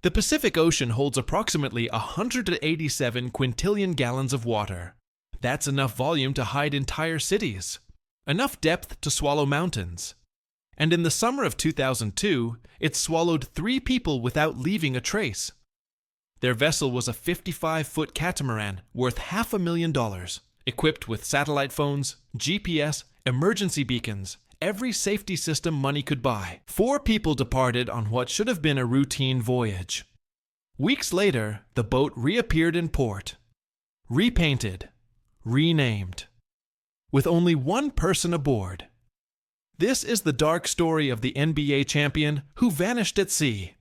The Pacific Ocean holds approximately 187 quintillion gallons of water. That's enough volume to hide entire cities, enough depth to swallow mountains. And in the summer of 2002, it swallowed 3 people without leaving a trace. Their vessel was a 55-foot catamaran worth $500,000, equipped with satellite phones, GPS, emergency beacons, every safety system money could buy. 4 people departed on what should have been a routine voyage. Weeks later, the boat reappeared in port, repainted, renamed, with only 1 person aboard. This is the dark story of the NBA champion who vanished at sea,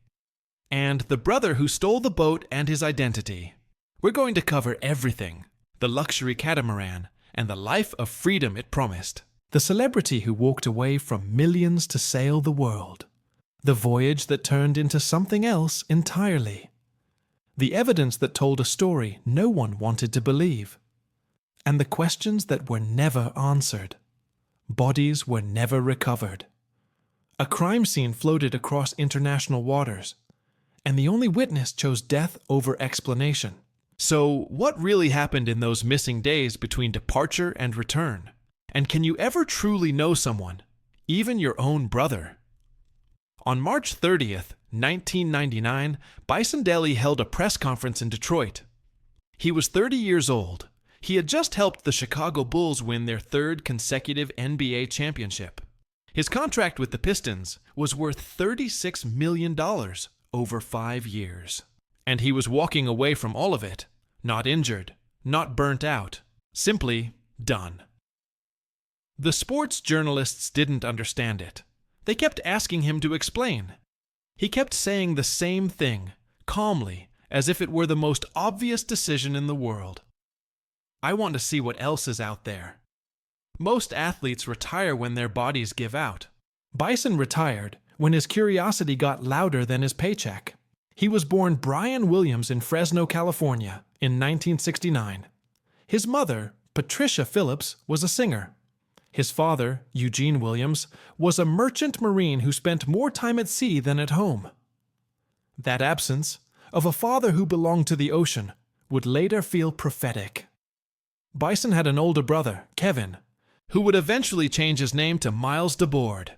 and the brother who stole the boat and his identity. We're going to cover everything: the luxury catamaran and the life of freedom it promised. The celebrity who walked away from millions to sail the world. The voyage that turned into something else entirely. The evidence that told a story no one wanted to believe. And the questions that were never answered. Bodies were never recovered. A crime scene floated across international waters, and the only witness chose death over explanation. So, what really happened in those missing days between departure and return? And can you ever truly know someone, even your own brother? On March 30th, 1999, Bison Dele held a press conference in Detroit. He was 30 years old. He had just helped the Chicago Bulls win their 3rd consecutive NBA championship. His contract with the Pistons was worth $36 million over 5 years. And he was walking away from all of it, not injured, not burnt out, simply done. The sports journalists didn't understand it. They kept asking him to explain. He kept saying the same thing, calmly, as if it were the most obvious decision in the world. I want to see what else is out there. Most athletes retire when their bodies give out. Bison retired when his curiosity got louder than his paycheck. He was born Brian Williams in Fresno, California, in 1969. His mother, Patricia Phillips, was a singer. His father, Eugene Williams, was a merchant marine who spent more time at sea than at home. That absence, of a father who belonged to the ocean, would later feel prophetic. Bison had an older brother, Kevin, who would eventually change his name to Miles DeBoard.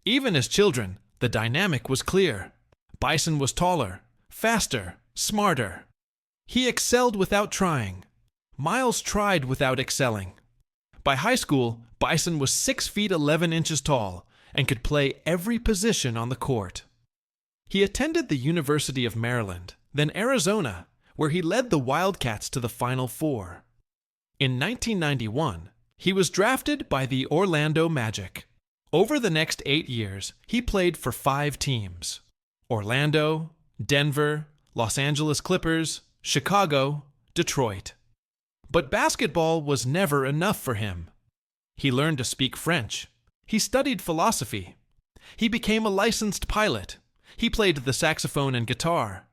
Even as children, the dynamic was clear. Bison was taller, faster, smarter. He excelled without trying. Miles tried without excelling. By high school, Bison was 6 feet 11 inches tall and could play every position on the court. He attended the University of Maryland, then Arizona, where he led the Wildcats to the Final Four. In 1991, he was drafted by the Orlando Magic. Over the next 8 years, he played for 5 teams: Orlando, Denver, Los Angeles Clippers, Chicago, Detroit. But basketball was never enough for him. He learned to speak French. He studied philosophy. He became a licensed pilot. He played the saxophone and guitar.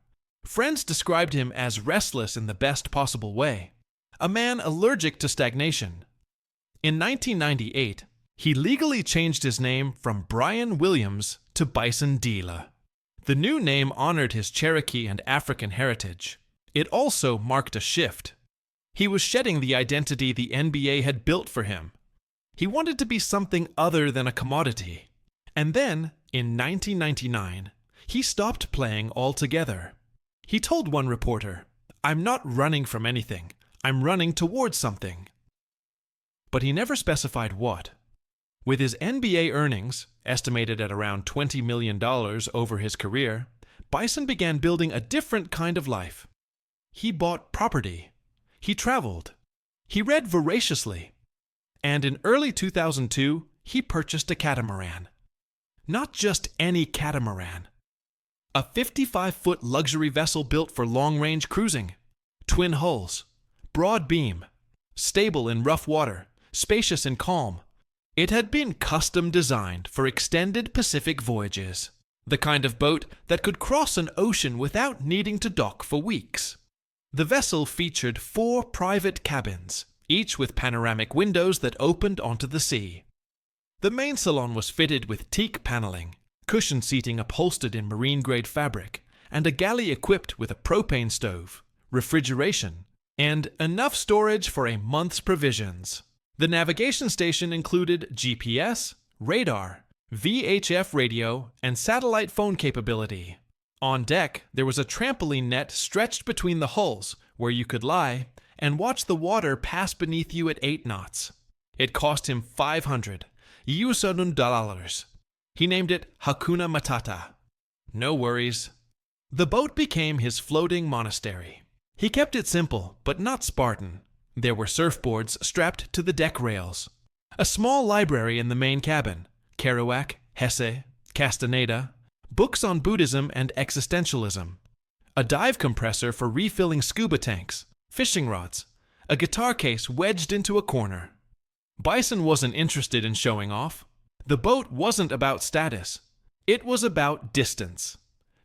Friends described him as restless in the best possible way, a man allergic to stagnation. In 1998, he legally changed his name from Brian Williams to Bison Dele. The new name honored his Cherokee and African heritage. It also marked a shift. He was shedding the identity the NBA had built for him. He wanted to be something other than a commodity. And then, in 1999, he stopped playing altogether. He told one reporter, "I'm not running from anything. I'm running towards something." But he never specified what. With his NBA earnings, estimated at around $20 million over his career, Bison began building a different kind of life. He bought property. He traveled. He read voraciously. And in early 2002, he purchased a catamaran. Not just any catamaran. A 55-foot luxury vessel built for long-range cruising. Twin hulls. Broad beam. Stable in rough water. Spacious in calm. It had been custom designed for extended Pacific voyages. The kind of boat that could cross an ocean without needing to dock for weeks. The vessel featured 4 private cabins, each with panoramic windows that opened onto the sea. The main salon was fitted with teak paneling, cushion seating upholstered in marine-grade fabric, and a galley equipped with a propane stove, refrigeration, and enough storage for a month's provisions. The navigation station included GPS, radar, VHF radio, and satellite phone capability. On deck, there was a trampoline net stretched between the hulls where you could lie and watch the water pass beneath you at 8 knots. It cost him $500. He named it Hakuna Matata. No worries. The boat became his floating monastery. He kept it simple, but not Spartan. There were surfboards strapped to the deck rails, a small library in the main cabin, Kerouac, Hesse, Castaneda, books on Buddhism and existentialism, a dive compressor for refilling scuba tanks, fishing rods, a guitar case wedged into a corner. Bison wasn't interested in showing off. The boat wasn't about status. It was about distance.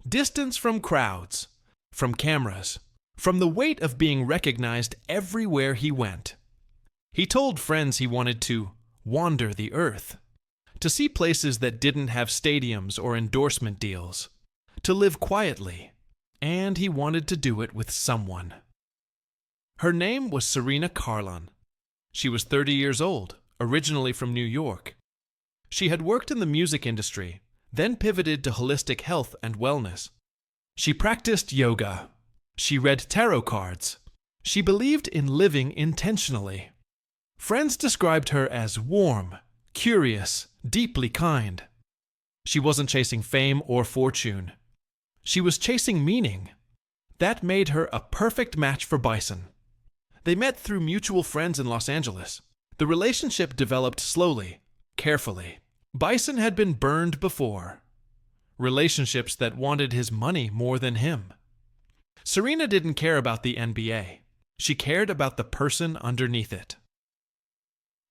Distance from crowds, from cameras, from the weight of being recognized everywhere he went. He told friends he wanted to wander the earth, to see places that didn't have stadiums or endorsement deals, to live quietly, and he wanted to do it with someone. Her name was Serena Carlon. She was 30 years old, originally from New York. She had worked in the music industry, then pivoted to holistic health and wellness. She practiced yoga. She read tarot cards. She believed in living intentionally. Friends described her as warm, curious, deeply kind. She wasn't chasing fame or fortune. She was chasing meaning. That made her a perfect match for Bison. They met through mutual friends in Los Angeles. The relationship developed slowly, carefully. Bison had been burned before. Relationships that wanted his money more than him. Serena didn't care about the NBA. She cared about the person underneath it.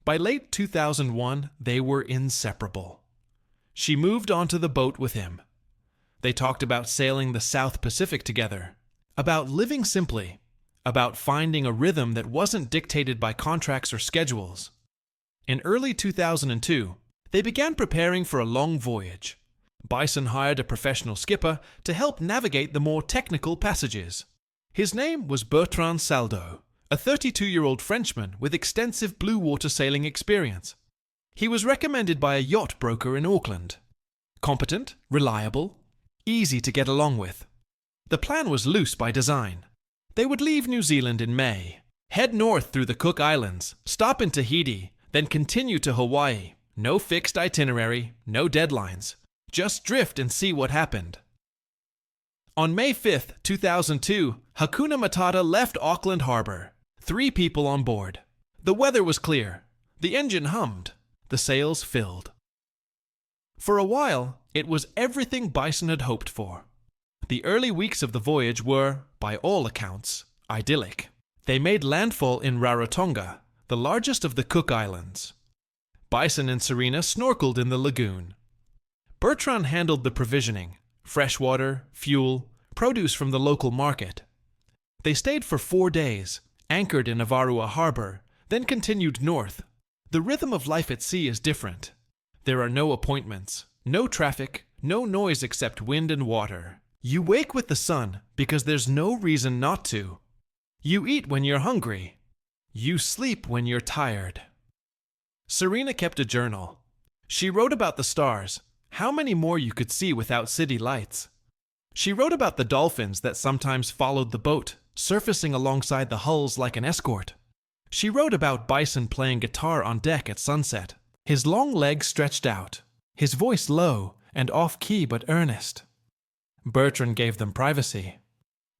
By late 2001, they were inseparable. She moved onto the boat with him. They talked about sailing the South Pacific together, about living simply, about finding a rhythm that wasn't dictated by contracts or schedules. In early 2002, they began preparing for a long voyage. Bison hired a professional skipper to help navigate the more technical passages. His name was Bertrand Saldo, a 32-year-old Frenchman with extensive blue water sailing experience. He was recommended by a yacht broker in Auckland. Competent, reliable, easy to get along with. The plan was loose by design. They would leave New Zealand in May, head north through the Cook Islands, stop in Tahiti, then continue to Hawaii. No fixed itinerary, no deadlines. Just drift and see what happened. On May 5th, 2002, Hakuna Matata left Auckland Harbor. 3 people on board. The weather was clear. The engine hummed. The sails filled. For a while, it was everything Bison had hoped for. The early weeks of the voyage were, by all accounts, idyllic. They made landfall in Rarotonga, the largest of the Cook Islands. Bison and Serena snorkeled in the lagoon. Bertrand handled the provisioning, fresh water, fuel, produce from the local market. They stayed for 4 days, anchored in Avarua Harbor, then continued north. The rhythm of life at sea is different. There are no appointments, no traffic, no noise except wind and water. You wake with the sun because there's no reason not to. You eat when you're hungry. You sleep when you're tired. Serena kept a journal. She wrote about the stars, how many more you could see without city lights. She wrote about the dolphins that sometimes followed the boat, surfacing alongside the hulls like an escort. She wrote about Bison playing guitar on deck at sunset, his long legs stretched out, his voice low and off-key but earnest. Bertrand gave them privacy.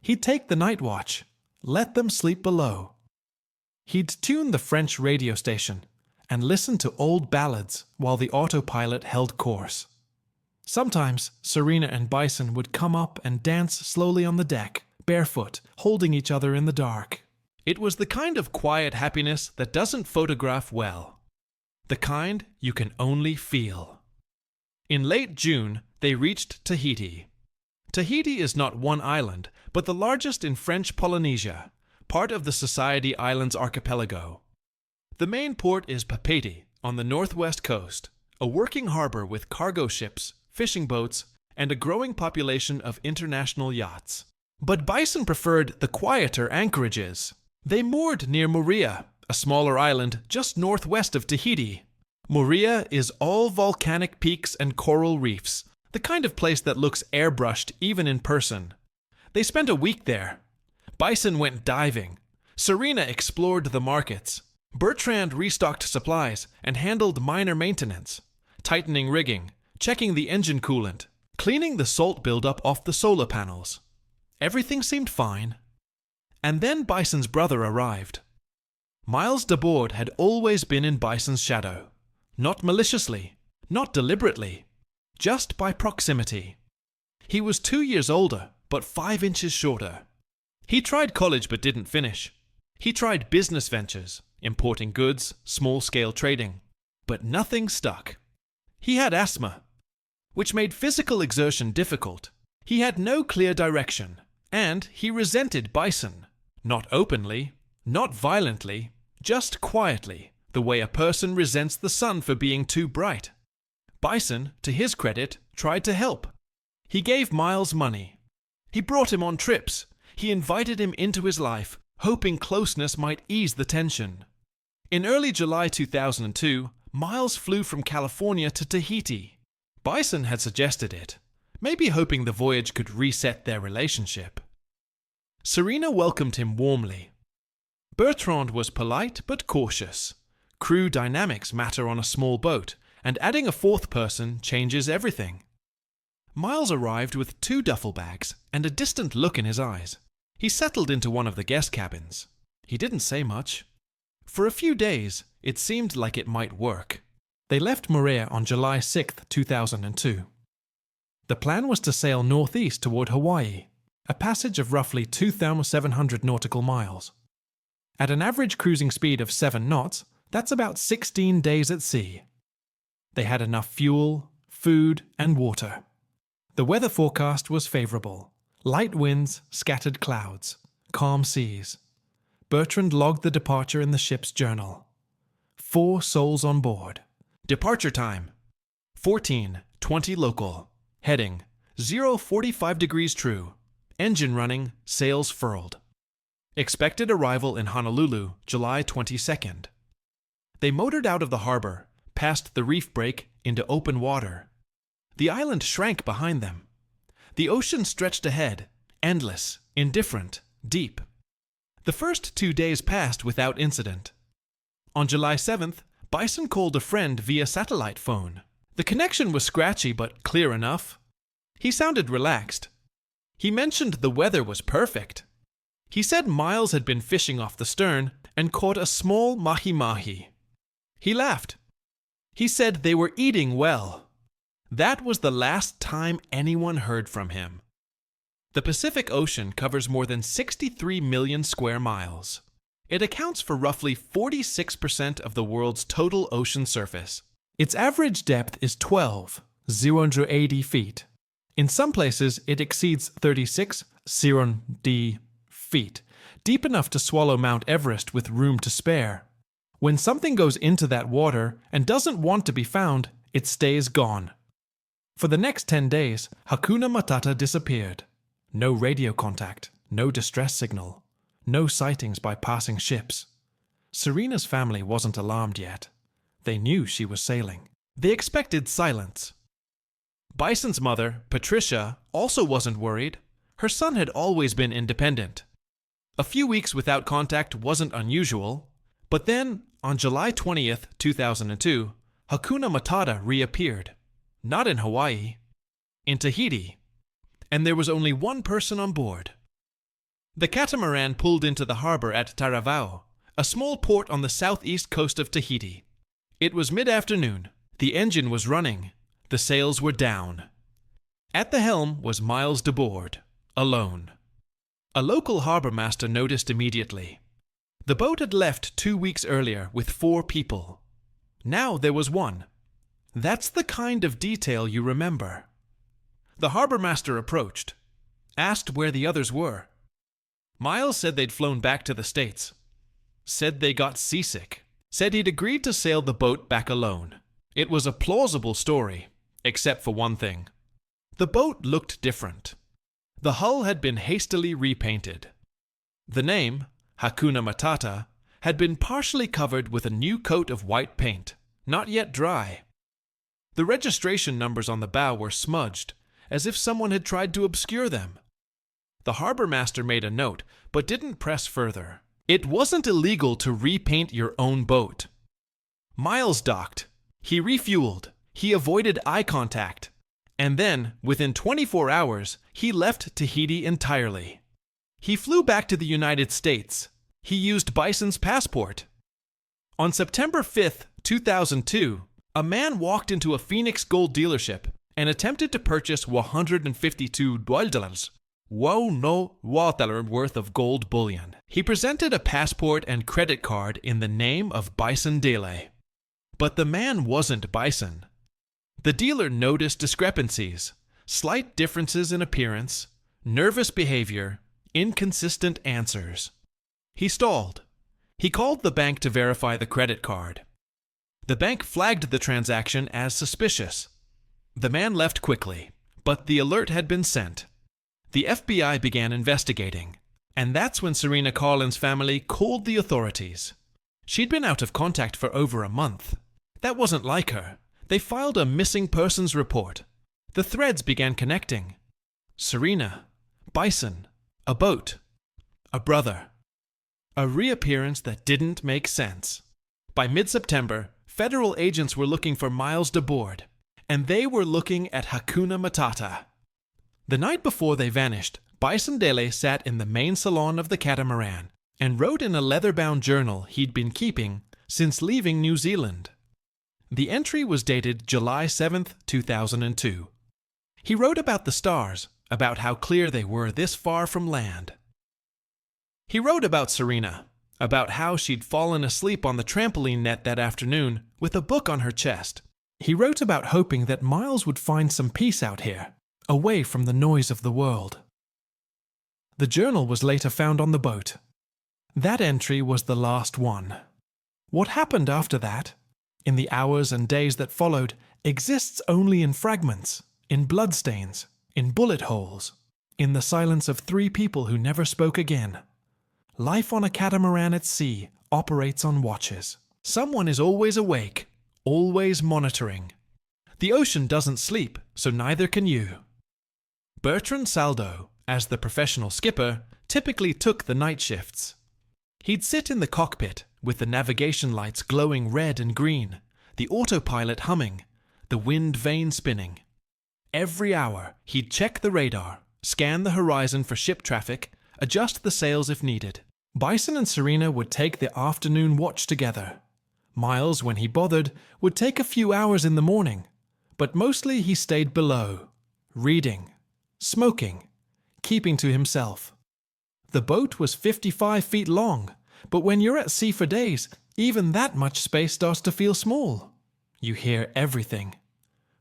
He'd take the night watch, let them sleep below. He'd tune the French radio station and listen to old ballads while the autopilot held course. Sometimes Serena and Bison would come up and dance slowly on the deck, barefoot, holding each other in the dark. It was the kind of quiet happiness that doesn't photograph well. The kind you can only feel. In late June, they reached Tahiti. Tahiti is not one island, but the largest in French Polynesia, part of the Society Islands archipelago. The main port is Papeete on the northwest coast, a working harbor with cargo ships, fishing boats, and a growing population of international yachts. But Bison preferred the quieter anchorages. They moored near Moorea, a smaller island just northwest of Tahiti. Moorea is all volcanic peaks and coral reefs, the kind of place that looks airbrushed even in person. They spent a week there. Bison went diving. Serena explored the markets. Bertrand restocked supplies and handled minor maintenance, tightening rigging, checking the engine coolant, cleaning the salt buildup off the solar panels. Everything seemed fine. And then Bison's brother arrived. Miles Debord had always been in Bison's shadow. Not maliciously, not deliberately, just by proximity. He was 2 years older, but 5 inches shorter. He tried college but didn't finish. He tried business ventures, importing goods, small-scale trading, but nothing stuck. He had asthma, which made physical exertion difficult. He had no clear direction, and he resented Bison. Not openly, not violently, just quietly, the way a person resents the sun for being too bright. Bison, to his credit, tried to help. He gave Miles money. He brought him on trips. He invited him into his life, hoping closeness might ease the tension. In early July 2002, Miles flew from California to Tahiti. Bison had suggested it, maybe hoping the voyage could reset their relationship. Serena welcomed him warmly. Bertrand was polite but cautious. Crew dynamics matter on a small boat, and adding a fourth person changes everything. Miles arrived with 2 duffel bags and a distant look in his eyes. He settled into one of the guest cabins. He didn't say much. For a few days, it seemed like it might work. They left Moorea on July 6, 2002. The plan was to sail northeast toward Hawaii, a passage of roughly 2,700 nautical miles. At an average cruising speed of 7 knots, that's about 16 days at sea. They had enough fuel, food, and water. The weather forecast was favorable. Light winds, scattered clouds, calm seas. Bertrand logged the departure in the ship's journal. 4 souls on board. Departure time: 14:20 local. Heading: 045 degrees true. Engine running, sails furled. Expected arrival in Honolulu, July 22nd. They motored out of the harbor, past the reef break, into open water. The island shrank behind them. The ocean stretched ahead, endless, indifferent, deep. The first 2 days passed without incident. On July 7th, Bison called a friend via satellite phone. The connection was scratchy but clear enough. He sounded relaxed. He mentioned the weather was perfect. He said Miles had been fishing off the stern and caught a small mahi-mahi. He laughed. He said they were eating well. That was the last time anyone heard from him. The Pacific Ocean covers more than 63 million square miles. It accounts for roughly 46% of the world's total ocean surface. Its average depth is 12,080 feet. In some places, it exceeds 36,000 feet, deep enough to swallow Mount Everest with room to spare. When something goes into that water and doesn't want to be found, it stays gone. For the next 10 days, Hakuna Matata disappeared. No radio contact, no distress signal, no sightings by passing ships. Serena's family wasn't alarmed yet. They knew she was sailing. They expected silence. Bison's mother, Patricia, also wasn't worried. Her son had always been independent. A few weeks without contact wasn't unusual, but then, on July 20th, 2002, Hakuna Matata reappeared. Not in Hawaii, in Tahiti, and there was only one person on board. The catamaran pulled into the harbor at Taravao, a small port on the southeast coast of Tahiti. It was mid-afternoon. The engine was running. The sails were down. At the helm was Miles Debord, alone. A local harbor master noticed immediately. The boat had left 2 weeks earlier with 4 people. Now there was 1. That's the kind of detail you remember. The harbor master approached, asked where the others were. Miles said they'd flown back to the States. Said they got seasick. Said he'd agreed to sail the boat back alone. It was a plausible story, except for one thing. The boat looked different. The hull had been hastily repainted. The name, Hakuna Matata, had been partially covered with a new coat of white paint, not yet dry. The registration numbers on the bow were smudged, as if someone had tried to obscure them. The harbor master made a note, but didn't press further. It wasn't illegal to repaint your own boat. Miles docked. He refueled. He avoided eye contact. And then, within 24 hours, he left Tahiti entirely. He flew back to the United States. He used Bison's passport. On September 5, 2002, a man walked into a Phoenix gold dealership and attempted to purchase $152 worth of gold bullion. He presented a passport and credit card in the name of Bison Dele. But the man wasn't Bison. The dealer noticed discrepancies, slight differences in appearance, nervous behavior, inconsistent answers. He stalled. He called the bank to verify the credit card. The bank flagged the transaction as suspicious. The man left quickly, but the alert had been sent. The FBI began investigating, and that's when Serena Carlin's family called the authorities. She'd been out of contact for over a month. That wasn't like her. They filed a missing persons report. The threads began connecting. Serena, Bison, a boat, a brother. A reappearance that didn't make sense. By mid-September, federal agents were looking for Miles DeBoard, and they were looking at Hakuna Matata. The night before they vanished, Bison Dele sat in the main salon of the catamaran and wrote in a leather-bound journal he'd been keeping since leaving New Zealand. The entry was dated July 7, 2002. He wrote about the stars, about how clear they were this far from land. He wrote about Serena, about how she'd fallen asleep on the trampoline net that afternoon with a book on her chest. He wrote about hoping that Miles would find some peace out here, away from the noise of the world. The journal was later found on the boat. That entry was the last one. What happened after that, in the hours and days that followed, exists only in fragments, in bloodstains, in bullet holes, in the silence of 3 people who never spoke again. Life on a catamaran at sea operates on watches. Someone is always awake, always monitoring. The ocean doesn't sleep, so neither can you. Bertrand Saldo, as the professional skipper, typically took the night shifts. He'd sit in the cockpit, with the navigation lights glowing red and green, the autopilot humming, the wind vane spinning. Every hour, he'd check the radar, scan the horizon for ship traffic, adjust the sails if needed. Bison and Serena would take the afternoon watch together. Miles, when he bothered, would take a few hours in the morning, but mostly he stayed below, reading, smoking, keeping to himself. The boat was 55 feet long, but when you're at sea for days, even that much space starts to feel small. You hear everything.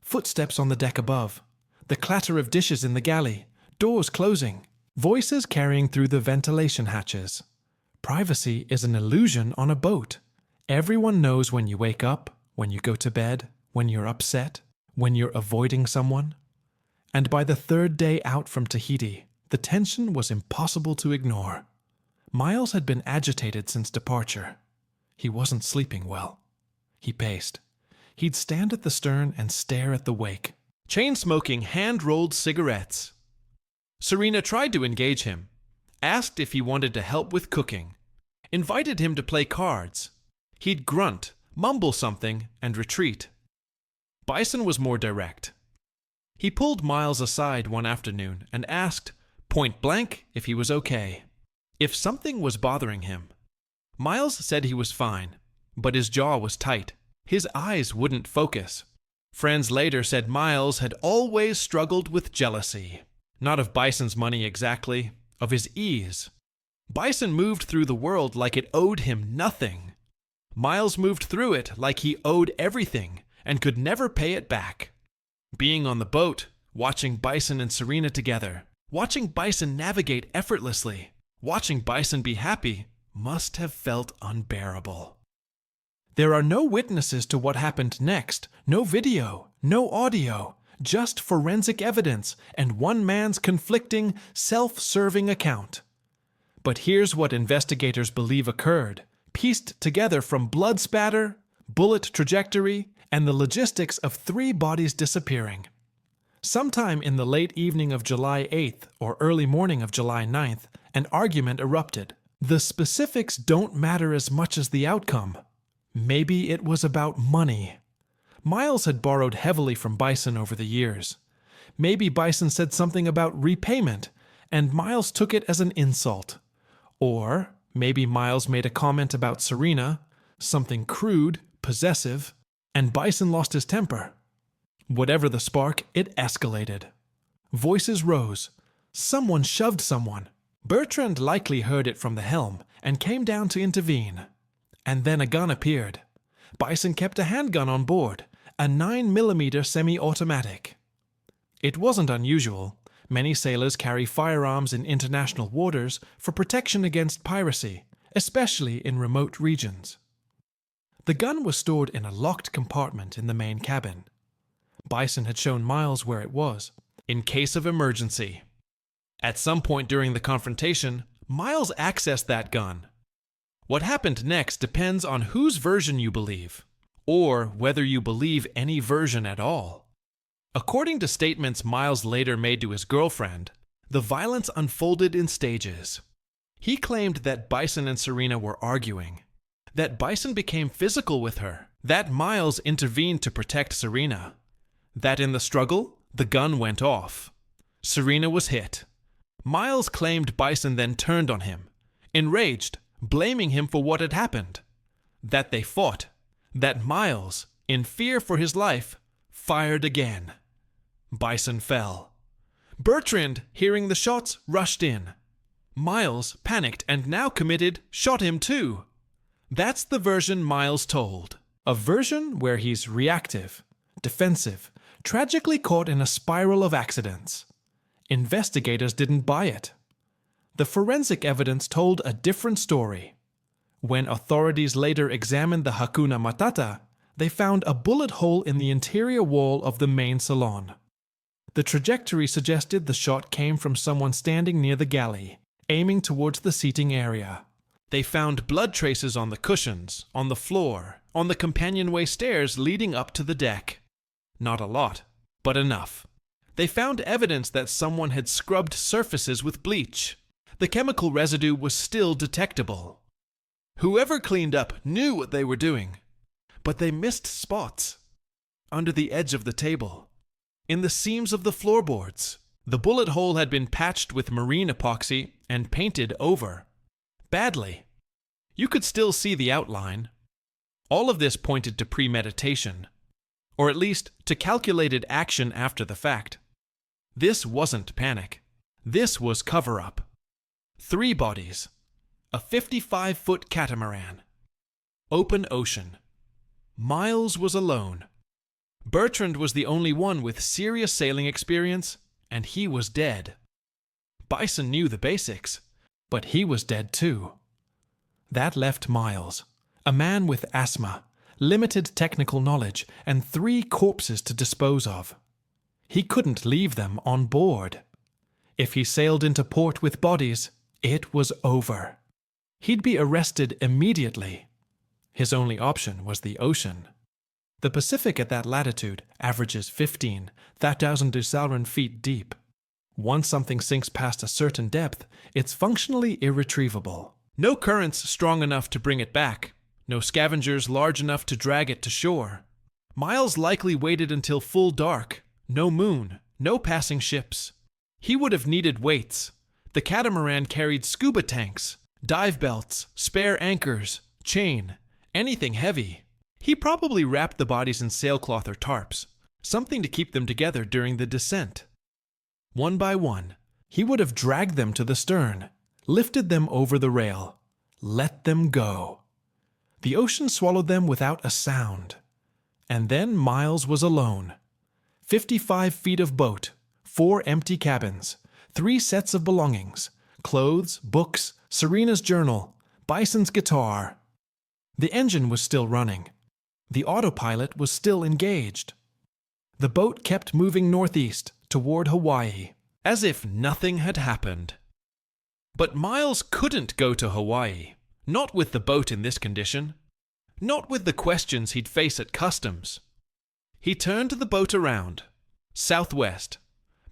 Footsteps on the deck above, the clatter of dishes in the galley, doors closing, voices carrying through the ventilation hatches. Privacy is an illusion on a boat. Everyone knows when you wake up, when you go to bed, when you're upset, when you're avoiding someone. And by the 3rd day out from Tahiti, the tension was impossible to ignore. Miles had been agitated since departure. He wasn't sleeping well. He paced. He'd stand at the stern and stare at the wake, chain-smoking hand-rolled cigarettes. Serena tried to engage him, asked if he wanted to help with cooking, invited him to play cards. He'd grunt, mumble something, and retreat. Bison was more direct. He pulled Miles aside one afternoon and asked, point blank, if he was okay, if something was bothering him. Miles said he was fine, but his jaw was tight. His eyes wouldn't focus. Friends later said Miles had always struggled with jealousy. Not of Bison's money exactly, of his ease. Bison moved through the world like it owed him nothing. Miles moved through it like he owed everything and could never pay it back. Being on the boat, watching Bison and Serena together, watching Bison navigate effortlessly, watching Bison be happy, must have felt unbearable. There are no witnesses to what happened next, no video, no audio, just forensic evidence and one man's conflicting, self-serving account. But here's what investigators believe occurred, pieced together from blood spatter, bullet trajectory, and the logistics of 3 bodies disappearing. Sometime in the late evening of July 8th or early morning of July 9th, an argument erupted. The specifics don't matter as much as the outcome. Maybe it was about money. Miles had borrowed heavily from Bison over the years. Maybe Bison said something about repayment, and Miles took it as an insult. Or maybe Miles made a comment about Serena, something crude, possessive, and Bison lost his temper. Whatever the spark, it escalated. Voices rose. Someone shoved someone. Bertrand likely heard it from the helm and came down to intervene. And then a gun appeared. Bison kept a handgun on board, a 9mm semi-automatic. It wasn't unusual. Many sailors carry firearms in international waters for protection against piracy, especially in remote regions. The gun was stored in a locked compartment in the main cabin. Bison had shown Miles where it was, in case of emergency. At some point during the confrontation, Miles accessed that gun. What happened next depends on whose version you believe, or whether you believe any version at all. According to statements Miles later made to his girlfriend, the violence unfolded in stages. He claimed that Bison and Serena were arguing, that Bison became physical with her, that Miles intervened to protect Serena, that in the struggle, the gun went off. Serena was hit. Miles claimed Bison then turned on him, enraged, blaming him for what had happened. That they fought. That Miles, in fear for his life, fired again. Bison fell. Bertrand, hearing the shots, rushed in. Miles, panicked and now committed, shot him too. That's the version Miles told. A version where he's reactive, defensive, tragically caught in a spiral of accidents. Investigators didn't buy it. The forensic evidence told a different story. When authorities later examined the Hakuna Matata, they found a bullet hole in the interior wall of the main salon. The trajectory suggested the shot came from someone standing near the galley, aiming towards the seating area. They found blood traces on the cushions, on the floor, on the companionway stairs leading up to the deck. Not a lot, but enough. They found evidence that someone had scrubbed surfaces with bleach. The chemical residue was still detectable. Whoever cleaned up knew what they were doing, but they missed spots. Under the edge of the table, in the seams of the floorboards, the bullet hole had been patched with marine epoxy and painted over. Badly. You could still see the outline. All of this pointed to premeditation, or at least to calculated action after the fact. This wasn't panic. This was cover-up. 3 bodies. A 55-foot catamaran. Open ocean. Miles was alone. Bertrand was the only one with serious sailing experience, and he was dead. Bison knew the basics, but he was dead too. That left Miles, a man with asthma, limited technical knowledge, and 3 corpses to dispose of. He couldn't leave them on board. If he sailed into port with bodies, it was over. He'd be arrested immediately. His only option was the ocean. The Pacific at that latitude averages 15,000 feet deep. Once something sinks past a certain depth, it's functionally irretrievable. No currents strong enough to bring it back. No scavengers large enough to drag it to shore. Miles likely waited until full dark. No moon, no passing ships. He would have needed weights. The catamaran carried scuba tanks, dive belts, spare anchors, chain, anything heavy. He probably wrapped the bodies in sailcloth or tarps, something to keep them together during the descent. One by one, he would have dragged them to the stern, lifted them over the rail, let them go. The ocean swallowed them without a sound. And then Miles was alone. 55 feet of boat, 4 empty cabins, 3 sets of belongings, clothes, books, Serena's journal, Bison's guitar. The engine was still running. The autopilot was still engaged. The boat kept moving northeast toward Hawaii, as if nothing had happened. But Miles couldn't go to Hawaii, not with the boat in this condition, not with the questions he'd face at customs. He turned the boat around, southwest,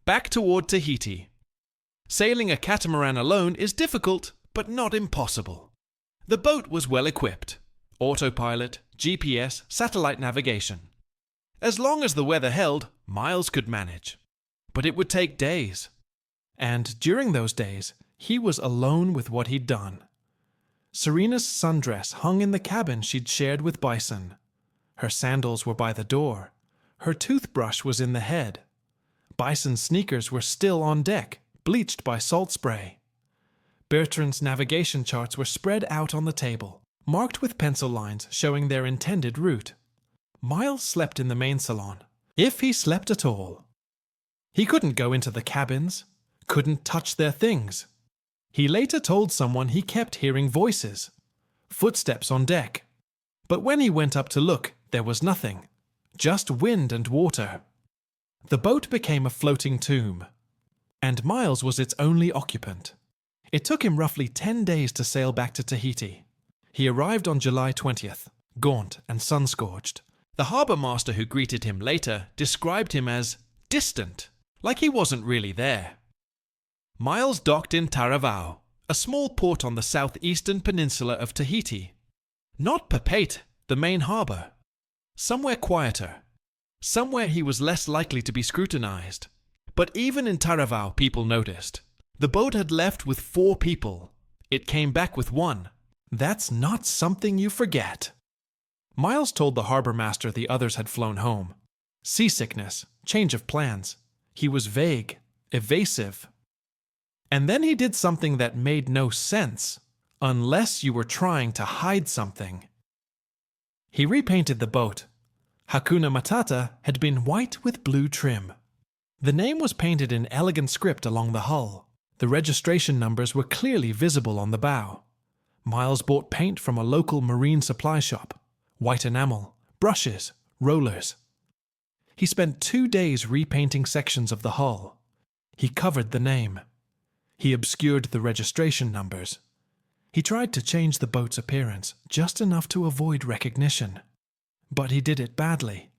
back toward Tahiti. Sailing a catamaran alone is difficult, but not impossible. The boat was well equipped: autopilot, GPS, satellite navigation. As long as the weather held, Miles could manage. But it would take days. And during those days, he was alone with what he'd done. Serena's sundress hung in the cabin she'd shared with Bison. Her sandals were by the door. Her toothbrush was in the head. Bison's sneakers were still on deck, bleached by salt spray. Bertrand's navigation charts were spread out on the table, marked with pencil lines showing their intended route. Miles slept in the main salon, if he slept at all. He couldn't go into the cabins, couldn't touch their things. He later told someone he kept hearing voices, footsteps on deck. But when he went up to look, there was nothing, just wind and water. The boat became a floating tomb, and Miles was its only occupant. It took him roughly 10 days to sail back to Tahiti. He arrived on July 20th, gaunt and sun-scorched. The harbour master who greeted him later described him as distant, like he wasn't really there. Miles docked in Taravao, a small port on the southeastern peninsula of Tahiti. Not Papeete, the main harbour. Somewhere quieter. Somewhere he was less likely to be scrutinized. But even in Taravao, people noticed. The boat had left with 4 people. It came back with 1. That's not something you forget. Miles told the harbour master the others had flown home. Seasickness, change of plans. He was vague, evasive. And then he did something that made no sense, unless you were trying to hide something. He repainted the boat. Hakuna Matata had been white with blue trim. The name was painted in elegant script along the hull. The registration numbers were clearly visible on the bow. Miles bought paint from a local marine supply shop. White enamel, brushes, rollers. He spent 2 days repainting sections of the hull. He covered the name. He obscured the registration numbers. He tried to change the boat's appearance, just enough to avoid recognition. But he did it badly.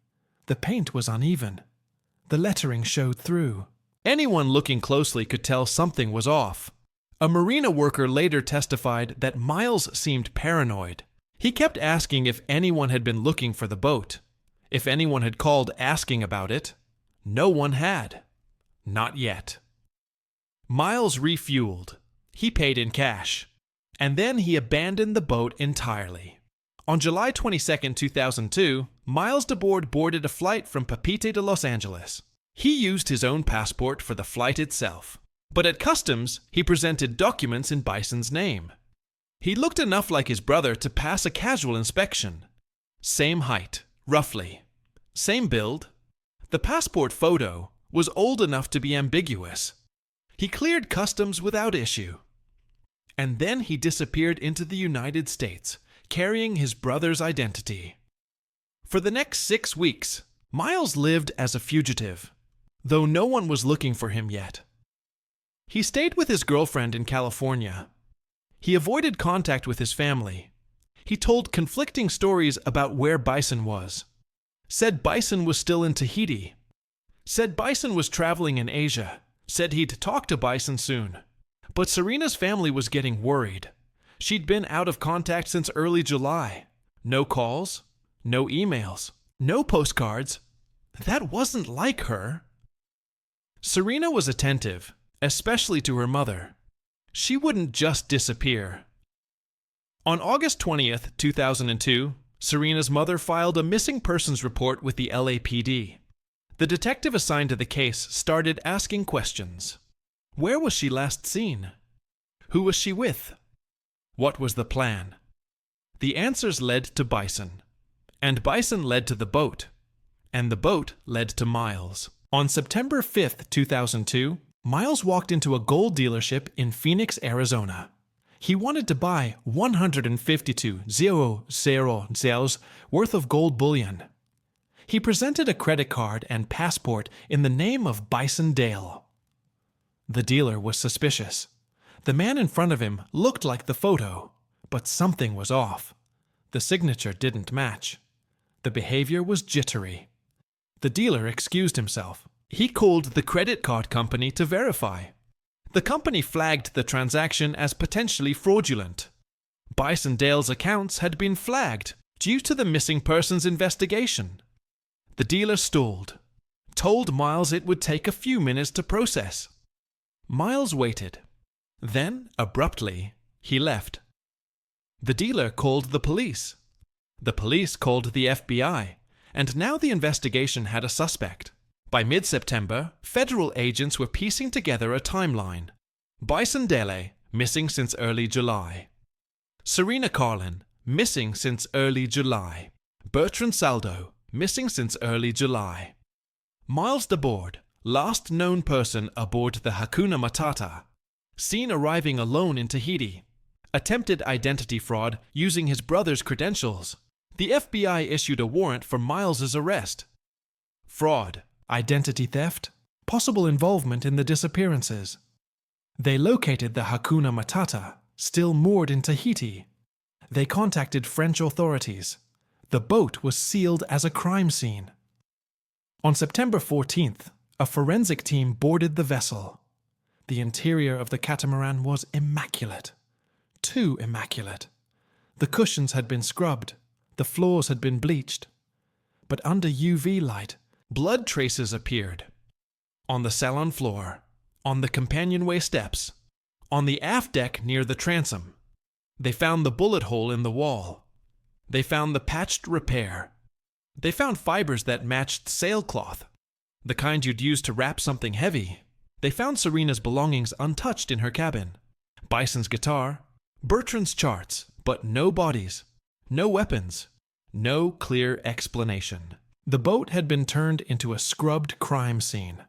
The paint was uneven. The lettering showed through. Anyone looking closely could tell something was off. A marina worker later testified that Miles seemed paranoid. He kept asking if anyone had been looking for the boat. If anyone had called asking about it. No one had. Not yet. Miles refueled. He paid in cash. And then he abandoned the boat entirely. On July 22, 2002, Miles DeBoard boarded a flight from Papeete to Los Angeles. He used his own passport for the flight itself. But at customs, he presented documents in Bison's name. He looked enough like his brother to pass a casual inspection. Same height, roughly. Same build. The passport photo was old enough to be ambiguous. He cleared customs without issue. And then he disappeared into the United States, carrying his brother's identity. For the next 6 weeks, Miles lived as a fugitive, though no one was looking for him yet. He stayed with his girlfriend in California. He avoided contact with his family. He told conflicting stories about where Bison was. Said Bison was still in Tahiti. Said Bison was traveling in Asia. Said he'd talk to Bison soon. But Serena's family was getting worried. She'd been out of contact since early July. No calls, no emails, no postcards. That wasn't like her. Serena was attentive, especially to her mother. She wouldn't just disappear. On August 20th, 2002, Serena's mother filed a missing persons report with the LAPD. The detective assigned to the case started asking questions. Where was she last seen? Who was she with? What was the plan? The answers led to Bison, and Bison led to the boat, and the boat led to Miles. On September 5th, 2002, Miles walked into a gold dealership in Phoenix, Arizona. He wanted to buy 152,000 worth of gold bullion. He presented a credit card and passport in the name of Bison Dale. The dealer was suspicious. The man in front of him looked like the photo, but something was off. The signature didn't match. The behavior was jittery. The dealer excused himself. He called the credit card company to verify. The company flagged the transaction as potentially fraudulent. Bison Dale's accounts had been flagged due to the missing persons investigation. The dealer stalled, told Miles it would take a few minutes to process. Miles waited. Then, abruptly, he left. The dealer called the police. The police called the FBI, and now the investigation had a suspect. By mid-September, federal agents were piecing together a timeline. Bison Dele, missing since early July. Serena Carlin, missing since early July. Bertrand Saldo, missing since early July. Miles DeBoard, last known person aboard the Hakuna Matata, seen arriving alone in Tahiti. Attempted identity fraud using his brother's credentials. The FBI issued a warrant for Miles's arrest. Fraud, identity theft, possible involvement in the disappearances. They located the Hakuna Matata, still moored in Tahiti. They contacted French authorities. The boat was sealed as a crime scene. On September 14th, a forensic team boarded the vessel. The interior of the catamaran was immaculate. Too immaculate. The cushions had been scrubbed. The floors had been bleached. But under UV light, blood traces appeared. On the salon floor, on the companionway steps, on the aft deck near the transom. They found the bullet hole in the wall. They found the patched repair. They found fibers that matched sailcloth, the kind you'd use to wrap something heavy. They found Serena's belongings untouched in her cabin. Bison's guitar, Bertrand's charts, but no bodies, no weapons, no clear explanation. The boat had been turned into a scrubbed crime scene.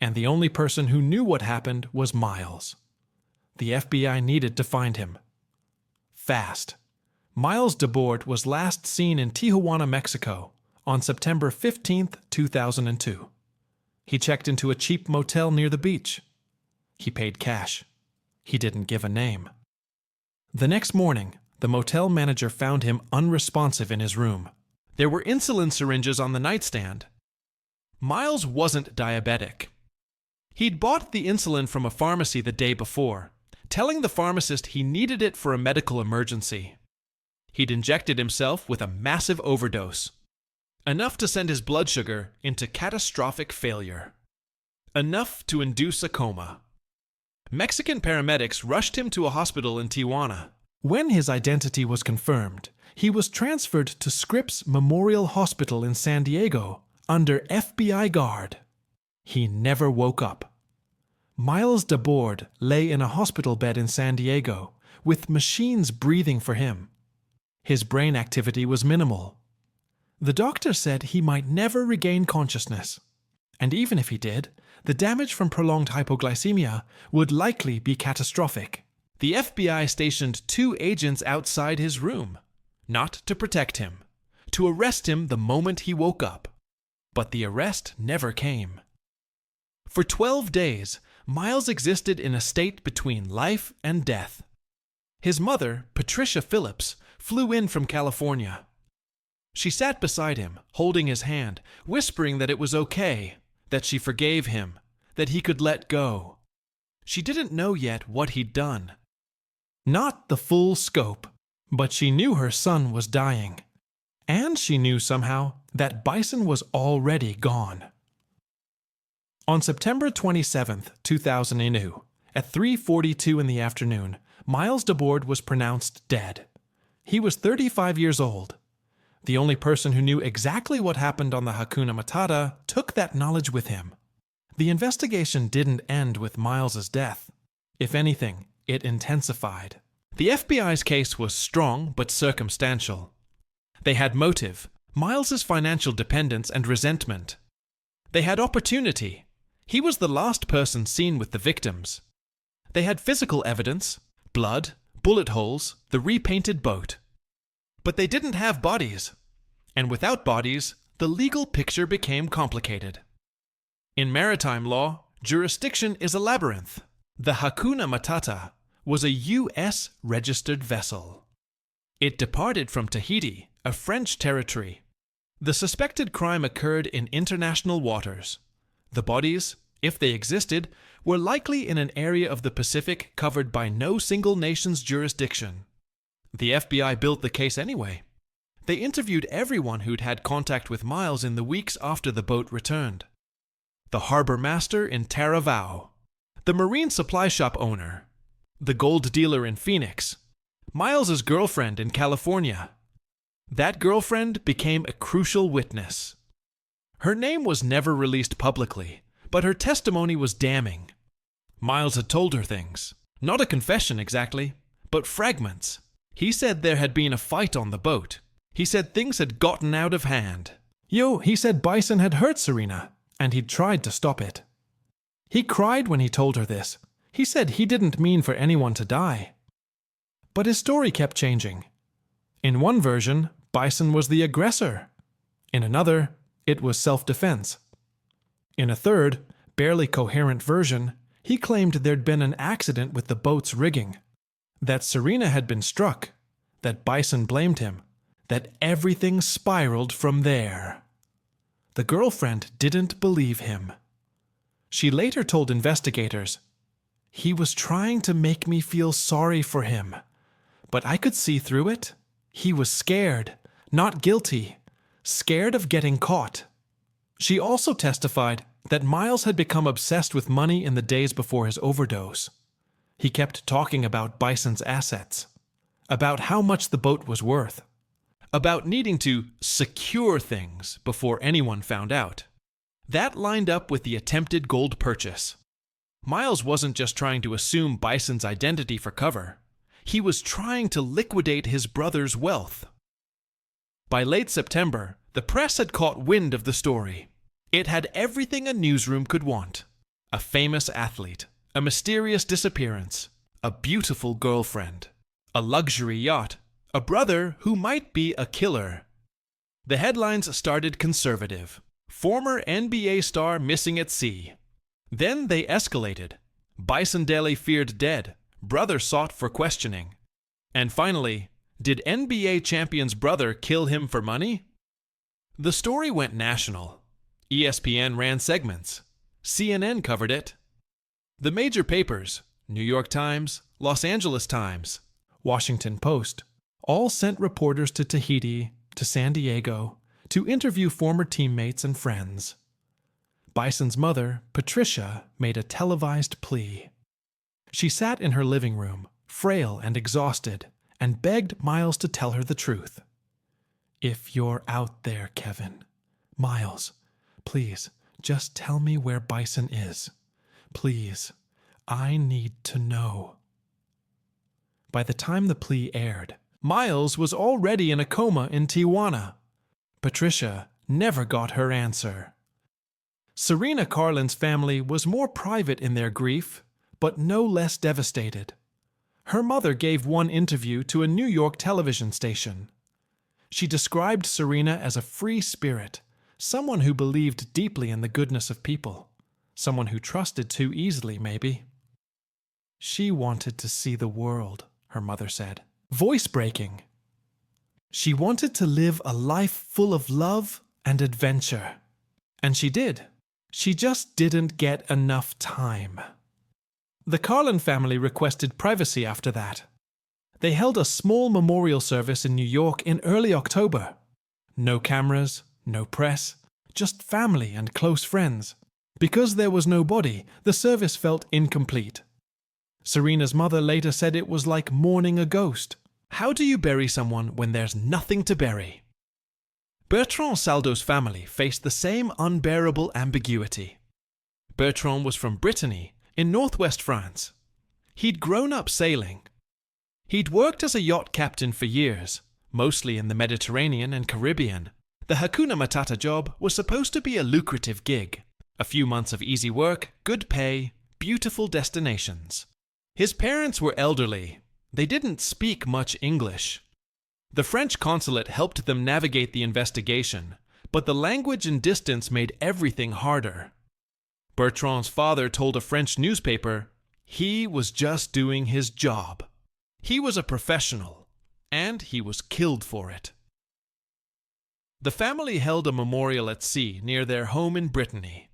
And the only person who knew what happened was Miles. The FBI needed to find him. Fast. Miles DeBoard was last seen in Tijuana, Mexico, on September 15th, 2002. He checked into a cheap motel near the beach. He paid cash. He didn't give a name. The next morning, the motel manager found him unresponsive in his room. There were insulin syringes on the nightstand. Miles wasn't diabetic. He'd bought the insulin from a pharmacy the day before, telling the pharmacist he needed it for a medical emergency. He'd injected himself with a massive overdose, enough to send his blood sugar into catastrophic failure, enough to induce a coma. Mexican paramedics rushed him to a hospital in Tijuana. When his identity was confirmed, he was transferred to Scripps Memorial Hospital in San Diego under FBI guard. He never woke up. Miles DeBoard lay in a hospital bed in San Diego, with machines breathing for him. His brain activity was minimal. The doctor said he might never regain consciousness, and even if he did, the damage from prolonged hypoglycemia would likely be catastrophic. The FBI stationed 2 agents outside his room, not to protect him, to arrest him the moment he woke up. But the arrest never came. For 12 days, Miles existed in a state between life and death. His mother, Patricia Phillips, flew in from California. She sat beside him, holding his hand, whispering that it was okay, that she forgave him, that he could let go. She didn't know yet what he'd done. Not the full scope, but she knew her son was dying. And she knew somehow that Bison was already gone. On September 27, 2002, at 3:42 in the afternoon, Miles DeBoard was pronounced dead. He was 35 years old. The only person who knew exactly what happened on the Hakuna Matata took that knowledge with him. The investigation didn't end with Miles's death. If anything, it intensified. The FBI's case was strong but circumstantial. They had motive, Miles's financial dependence and resentment. They had opportunity. He was the last person seen with the victims. They had physical evidence, blood, bullet holes, the repainted boat. But they didn't have bodies. And without bodies, the legal picture became complicated. In maritime law, jurisdiction is a labyrinth. The Hakuna Matata was a U.S. registered vessel. It departed from Tahiti, a French territory. The suspected crime occurred in international waters. The bodies, if they existed, were likely in an area of the Pacific covered by no single nation's jurisdiction. The FBI built the case anyway. They interviewed everyone who'd had contact with Miles in the weeks after the boat returned. The harbor master in Taravao, the marine supply shop owner, the gold dealer in Phoenix, Miles's girlfriend in California. That girlfriend became a crucial witness. Her name was never released publicly, but her testimony was damning. Miles had told her things. Not a confession exactly, but fragments. He said there had been a fight on the boat. He said things had gotten out of hand. He said Bison had hurt Serena, and he'd tried to stop it. He cried when he told her this. He said he didn't mean for anyone to die. But his story kept changing. In one version, Bison was the aggressor. In another, it was self-defense. In a third, barely coherent version, he claimed there'd been an accident with the boat's rigging, that Serena had been struck, that Bison blamed him, that everything spiraled from there. The girlfriend didn't believe him. She later told investigators, "He was trying to make me feel sorry for him, but I could see through it. He was scared, not guilty, scared of getting caught." She also testified that Miles had become obsessed with money in the days before his overdose. He kept talking about Bison's assets, about how much the boat was worth, about needing to secure things before anyone found out. That lined up with the attempted gold purchase. Miles wasn't just trying to assume Bison's identity for cover. He was trying to liquidate his brother's wealth. By late September, the press had caught wind of the story. It had everything a newsroom could want. A famous athlete, a mysterious disappearance, a beautiful girlfriend, a luxury yacht, a brother who might be a killer. The headlines started conservative. Former NBA star missing at sea. Then they escalated. Bison Dele feared dead. Brother sought for questioning. And finally, did NBA champion's brother kill him for money? The story went national. ESPN ran segments. CNN covered it. The major papers, New York Times, Los Angeles Times, Washington Post, all sent reporters to Tahiti, to San Diego, to interview former teammates and friends. Bison's mother, Patricia, made a televised plea. She sat in her living room, frail and exhausted, and begged Miles to tell her the truth. "If you're out there, Kevin. Miles, please, just tell me where Bison is. Please, I need to know." By the time the plea aired, Miles was already in a coma in Tijuana. Patricia never got her answer. Serena Carlin's family was more private in their grief, but no less devastated. Her mother gave one interview to a New York television station. She described Serena as a free spirit, someone who believed deeply in the goodness of people, someone who trusted too easily, maybe. She wanted to see the world, her mother said. Voice-breaking. She wanted to live a life full of love and adventure. And she did. She just didn't get enough time. The Carlin family requested privacy after that. They held a small memorial service in New York in early October. No cameras, no press, just family and close friends. Because there was no body, the service felt incomplete. Serena's mother later said it was like mourning a ghost. How do you bury someone when there's nothing to bury? Bertrand Saldo's family faced the same unbearable ambiguity. Bertrand was from Brittany, in northwest France. He'd grown up sailing. He'd worked as a yacht captain for years, mostly in the Mediterranean and Caribbean. The Hakuna Matata job was supposed to be a lucrative gig. A few months of easy work, good pay, beautiful destinations. His parents were elderly. They didn't speak much English. The French consulate helped them navigate the investigation, But the language and distance made everything harder. Bertrand's father told a French newspaper he was just doing his job. He was a professional, and he was killed for it. The family held a memorial at sea near their home in Brittany.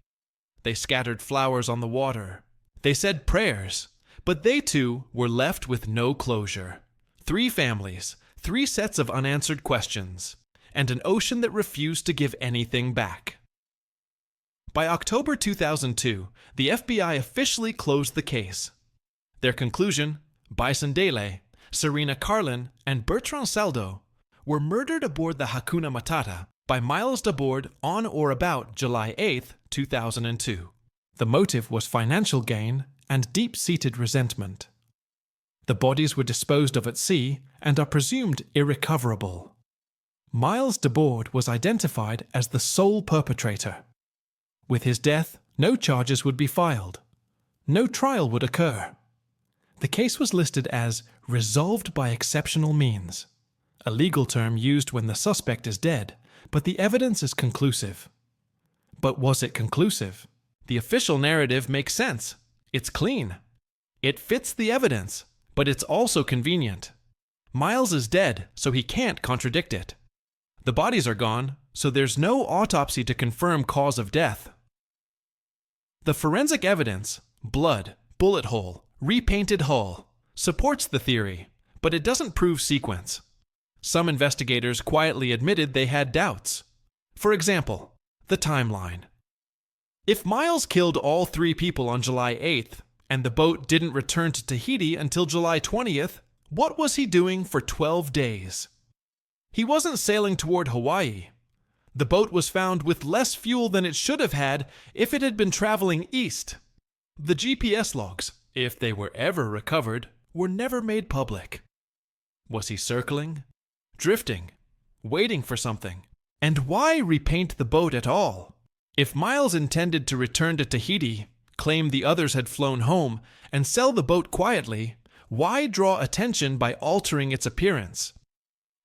They scattered flowers on the water. They said prayers, but they too were left with no closure. 3 families, 3 sets of unanswered questions, and an ocean that refused to give anything back. By October 2002, the FBI officially closed the case. Their conclusion: Bison Dele, Serena Carlin, and Bertrand Saldo were murdered aboard the Hakuna Matata by Miles Dabord on or about July 8, 2002. The motive was financial gain and deep-seated resentment. The bodies were disposed of at sea and are presumed irrecoverable. Miles Dabord was identified as the sole perpetrator. With his death, no charges would be filed. No trial would occur. The case was listed as resolved by exceptional means, a legal term used when the suspect is dead, but the evidence is conclusive. But was it conclusive? The official narrative makes sense. It's clean. It fits the evidence, but it's also convenient. Miles is dead, so he can't contradict it. The bodies are gone, so there's no autopsy to confirm cause of death. The forensic evidence, blood, bullet hole, repainted hull, supports the theory, but it doesn't prove sequence. Some investigators quietly admitted they had doubts. For example, the timeline. If Miles killed all 3 people on July 8th, and the boat didn't return to Tahiti until July 20th, what was he doing for 12 days? He wasn't sailing toward Hawaii. The boat was found with less fuel than it should have had if it had been traveling east. The GPS logs, if they were ever recovered, were never made public. Was he circling? Drifting? Waiting for something? And why repaint the boat at all? If Miles intended to return to Tahiti, claim the others had flown home, and sell the boat quietly, why draw attention by altering its appearance?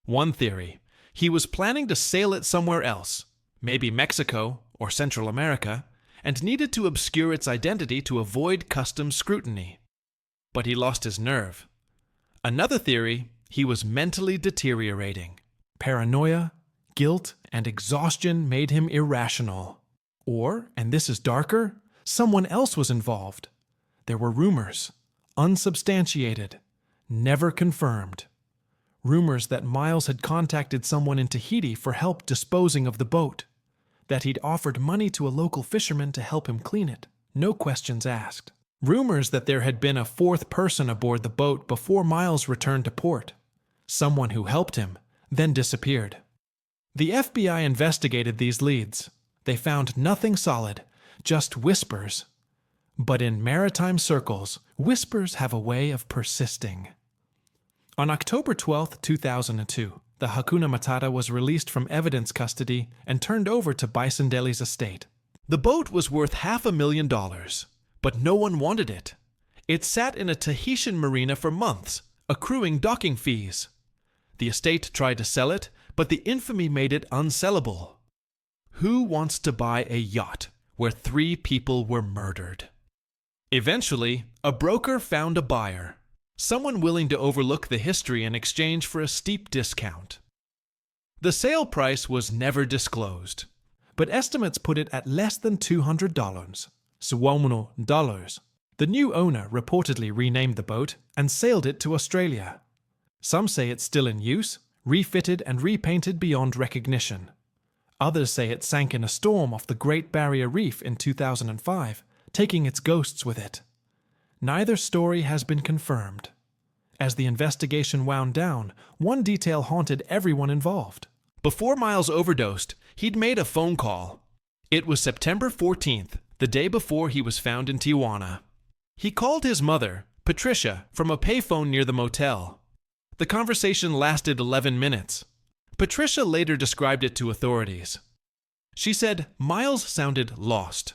One theory: he was planning to sail it somewhere else, maybe Mexico or Central America, and needed to obscure its identity to avoid customs scrutiny. But he lost his nerve. Another theory: he was mentally deteriorating. Paranoia, guilt, and exhaustion made him irrational. Or, and this is darker, someone else was involved. There were rumors, unsubstantiated, never confirmed. Rumors that Miles had contacted someone in Tahiti for help disposing of the boat, that he'd offered money to a local fisherman to help him clean it, no questions asked. Rumors that there had been a 4th person aboard the boat before Miles returned to port, someone who helped him, then disappeared. The FBI investigated these leads. They found nothing solid, just whispers. But in maritime circles, whispers have a way of persisting. On October 12, 2002, the Hakuna Matata was released from evidence custody and turned over to Bison Dele's estate. The boat was worth $500,000, but no one wanted it. It sat in a Tahitian marina for months, accruing docking fees. The estate tried to sell it, but the infamy made it unsellable. Who wants to buy a yacht where 3 people were murdered? Eventually, a broker found a buyer, someone willing to overlook the history in exchange for a steep discount. The sale price was never disclosed, but estimates put it at less than $200. $200. The new owner reportedly renamed the boat and sailed it to Australia. Some say it's still in use, refitted and repainted beyond recognition. Others say it sank in a storm off the Great Barrier Reef in 2005, taking its ghosts with it. Neither story has been confirmed. As the investigation wound down, one detail haunted everyone involved. Before Miles overdosed, he'd made a phone call. It was September 14th, the day before he was found in Tijuana. He called his mother, Patricia, from a payphone near the motel. The conversation lasted 11 minutes. Patricia later described it to authorities. She said Miles sounded lost.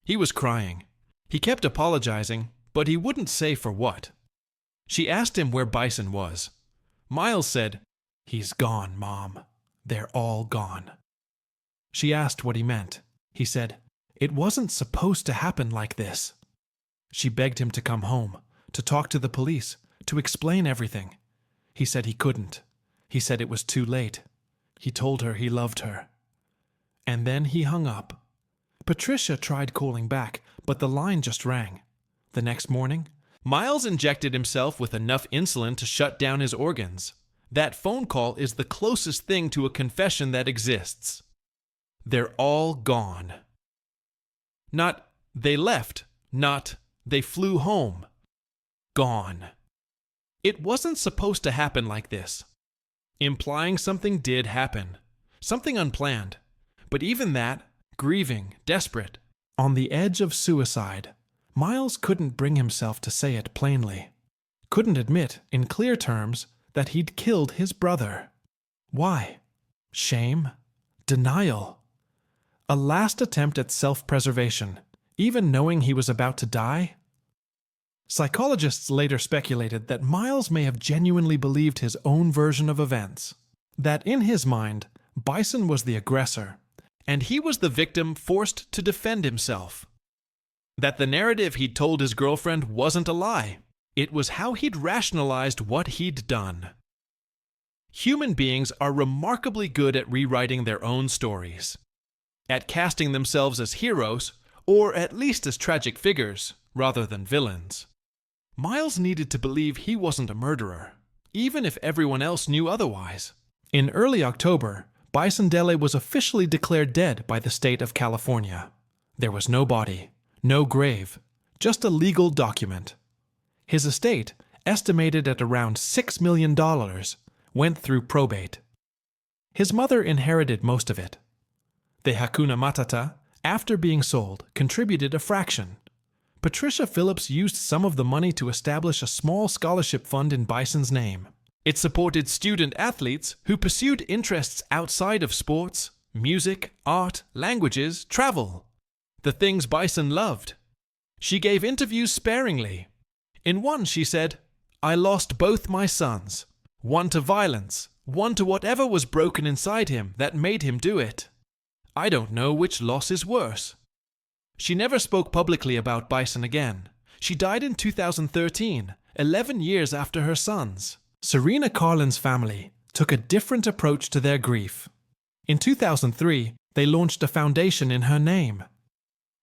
He was crying. He kept apologizing, but he wouldn't say for what. She asked him where Bison was. Miles said, "He's gone, Mom. They're all gone." She asked what he meant. He said, "It wasn't supposed to happen like this." She begged him to come home, to talk to the police, to explain everything. He said he couldn't. He said it was too late. He told her he loved her. And then he hung up. Patricia tried calling back, but the line just rang. The next morning, Miles injected himself with enough insulin to shut down his organs. That phone call is the closest thing to a confession that exists. They're all gone. Not they left, not they flew home. Gone. It wasn't supposed to happen like this. Implying something did happen. Something unplanned. But even that, grieving, desperate, on the edge of suicide, Miles couldn't bring himself to say it plainly. Couldn't admit, in clear terms, that he'd killed his brother. Why? Shame? Denial? A last attempt at self-preservation, even knowing he was about to die? Psychologists later speculated that Miles may have genuinely believed his own version of events. That in his mind, Bison was the aggressor, and he was the victim forced to defend himself. That the narrative he'd told his girlfriend wasn't a lie. It was how he'd rationalized what he'd done. Human beings are remarkably good at rewriting their own stories, at casting themselves as heroes, or at least as tragic figures, rather than villains. Miles needed to believe he wasn't a murderer, even if everyone else knew otherwise. In early October, Bison Dele was officially declared dead by the state of California. There was no body, no grave, just a legal document. His estate, estimated at around $6 million, went through probate. His mother inherited most of it. The Hakuna Matata, after being sold, contributed a fraction. Patricia Phillips used some of the money to establish a small scholarship fund in Bison's name. It supported student athletes who pursued interests outside of sports, music, art, languages, travel. The things Bison loved. She gave interviews sparingly. In one she said, "I lost both my sons, one to violence, one to whatever was broken inside him that made him do it. I don't know which loss is worse." She never spoke publicly about Bison again. She died in 2013, 11 years after her sons. Serena Carlin's family took a different approach to their grief. In 2003, they launched a foundation in her name.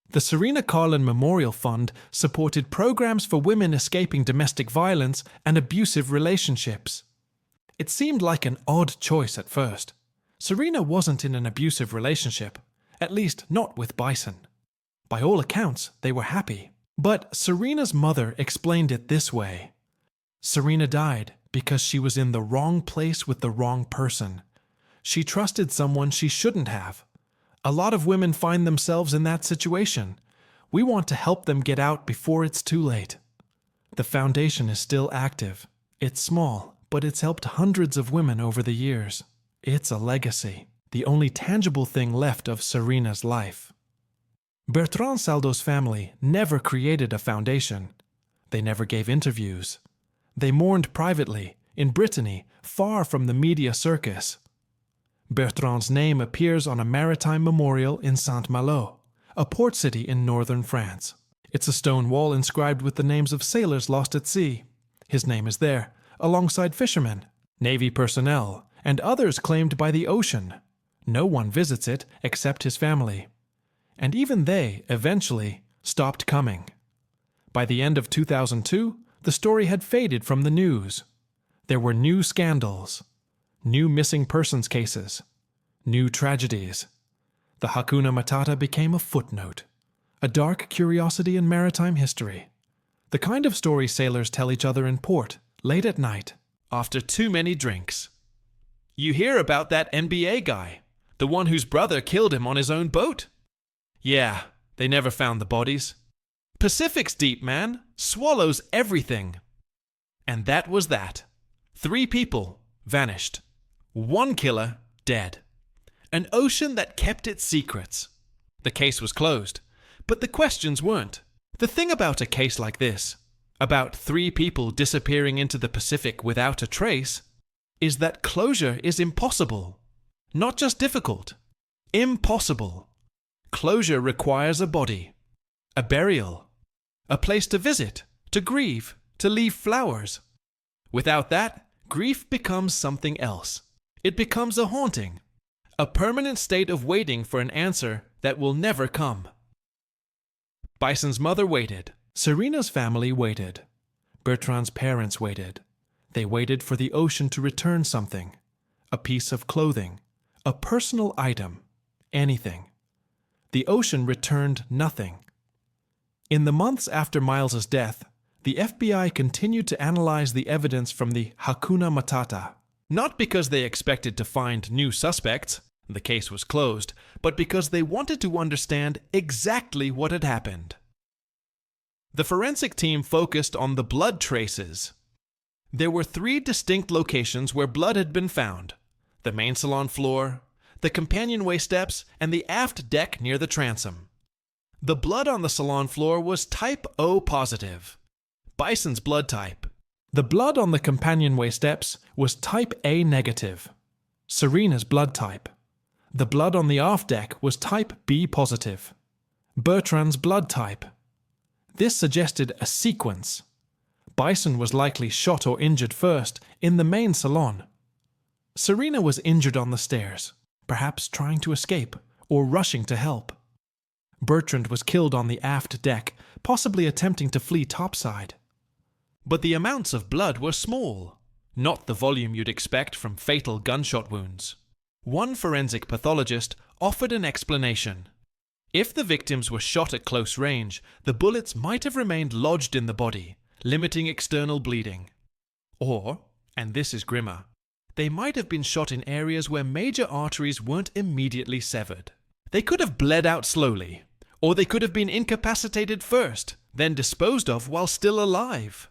The Serena Carlin Memorial Fund supported programs for women escaping domestic violence and abusive relationships. It seemed like an odd choice at first. Serena wasn't in an abusive relationship, at least not with Bison. By all accounts, they were happy. But Serena's mother explained it this way. Serena died because she was in the wrong place with the wrong person. She trusted someone she shouldn't have. A lot of women find themselves in that situation. We want to help them get out before it's too late. The foundation is still active. It's small, but it's helped hundreds of women over the years. It's a legacy, the only tangible thing left of Serena's life. Bertrand Saldo's family never created a foundation. They never gave interviews. They mourned privately, in Brittany, far from the media circus. Bertrand's name appears on a maritime memorial in Saint-Malo, a port city in northern France. It's a stone wall inscribed with the names of sailors lost at sea. His name is there, alongside fishermen, Navy personnel, and others claimed by the ocean. No one visits it except his family. And even they, eventually, stopped coming. By the end of 2002, the story had faded from the news. There were new scandals, new missing persons cases, new tragedies. The Hakuna Matata became a footnote, a dark curiosity in maritime history. The kind of story sailors tell each other in port, late at night, after too many drinks. You hear about that NBA guy, the one whose brother killed him on his own boat? Yeah, they never found the bodies. Pacific's deep, man. Swallows everything. And that was that. 3 people vanished. 1 killer dead. An ocean that kept its secrets. The case was closed, but the questions weren't. The thing about a case like this, about 3 people disappearing into the Pacific without a trace, is that closure is impossible. Not just difficult. Impossible. Closure requires a body, a burial, a place to visit, to grieve, to leave flowers. Without that, grief becomes something else. It becomes a haunting, a permanent state of waiting for an answer that will never come. Bison's mother waited. Serena's family waited. Bertrand's parents waited. They waited for the ocean to return something, a piece of clothing, a personal item, anything. The ocean returned nothing. In the months after Miles's death, the FBI continued to analyze the evidence from the Hakuna Matata, not because they expected to find new suspects, the case was closed, but because they wanted to understand exactly what had happened. The forensic team focused on the blood traces. There were 3 distinct locations where blood had been found: the main salon floor, the companionway steps, and the aft deck near the transom. The blood on the salon floor was type O positive, Bison's blood type. The blood on the companionway steps was type A negative, Serena's blood type. The blood on the aft deck was type B positive, Bertrand's blood type. This suggested a sequence. Bison was likely shot or injured first in the main salon. Serena was injured on the stairs, perhaps trying to escape or rushing to help. Bertrand was killed on the aft deck, possibly attempting to flee topside. But the amounts of blood were small, not the volume you'd expect from fatal gunshot wounds. One forensic pathologist offered an explanation. If the victims were shot at close range, the bullets might have remained lodged in the body, limiting external bleeding. Or, and this is grimmer, they might have been shot in areas where major arteries weren't immediately severed. They could have bled out slowly, or they could have been incapacitated first, then disposed of while still alive.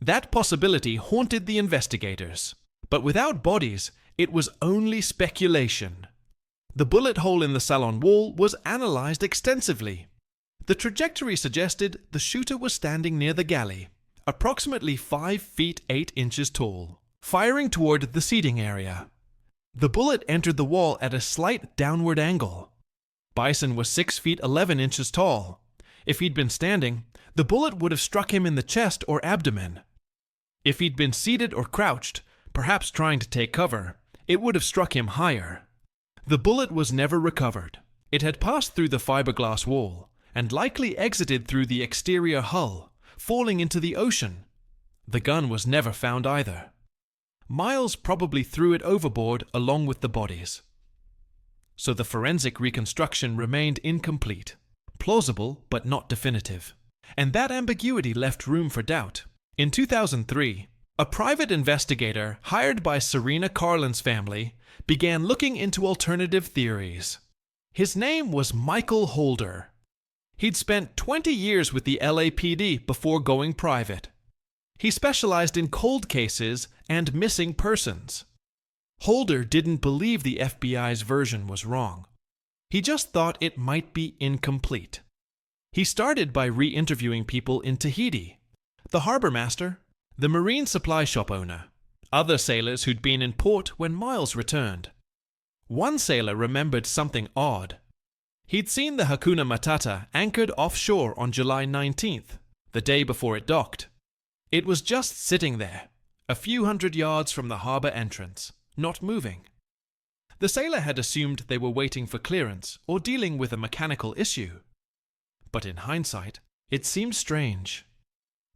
That possibility haunted the investigators, but without bodies, it was only speculation. The bullet hole in the salon wall was analyzed extensively. The trajectory suggested the shooter was standing near the galley, approximately 5 feet 8 inches tall, firing toward the seating area. The bullet entered the wall at a slight downward angle. Bison was 6 feet 11 inches tall. If he'd been standing, the bullet would have struck him in the chest or abdomen. If he'd been seated or crouched, perhaps trying to take cover, it would have struck him higher. The bullet was never recovered. It had passed through the fiberglass wall and likely exited through the exterior hull, falling into the ocean. The gun was never found either. Miles probably threw it overboard along with the bodies. So the forensic reconstruction remained incomplete, plausible but not definitive. And that ambiguity left room for doubt. In 2003, a private investigator hired by Serena Carlin's family began looking into alternative theories. His name was Michael Holder. He'd spent 20 years with the LAPD before going private. He specialized in cold cases and missing persons. Holder didn't believe the FBI's version was wrong. He just thought it might be incomplete. He started by re-interviewing people in Tahiti, the harbor master, the marine supply shop owner, other sailors who'd been in port when Miles returned. One sailor remembered something odd. He'd seen the Hakuna Matata anchored offshore on July 19th, the day before it docked. It was just sitting there, a few hundred yards from the harbor entrance, not moving. The sailor had assumed they were waiting for clearance or dealing with a mechanical issue. But in hindsight, it seemed strange.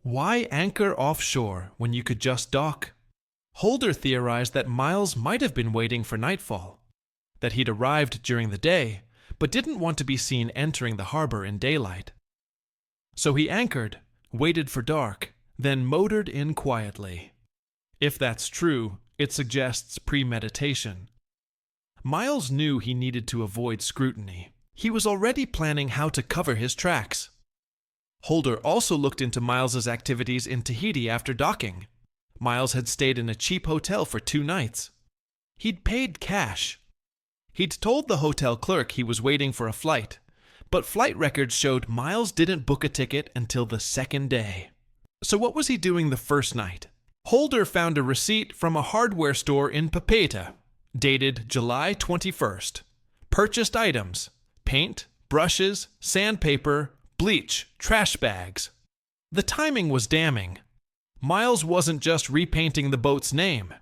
Why anchor offshore when you could just dock? Holder theorized that Miles might have been waiting for nightfall, that he'd arrived during the day, but didn't want to be seen entering the harbor in daylight. So he anchored, waited for dark, then motored in quietly. If that's true, it suggests premeditation. Miles knew he needed to avoid scrutiny. He was already planning how to cover his tracks. Holder also looked into Miles's activities in Tahiti after docking. Miles had stayed in a cheap hotel for 2 nights. He'd paid cash. He'd told the hotel clerk he was waiting for a flight, but flight records showed Miles didn't book a ticket until the 2nd day. So what was he doing the first night? Holder found a receipt from a hardware store in Papeete, dated July 21st. Purchased items: paint, brushes, sandpaper, bleach, trash bags. The timing was damning. Miles wasn't just repainting the boat's name.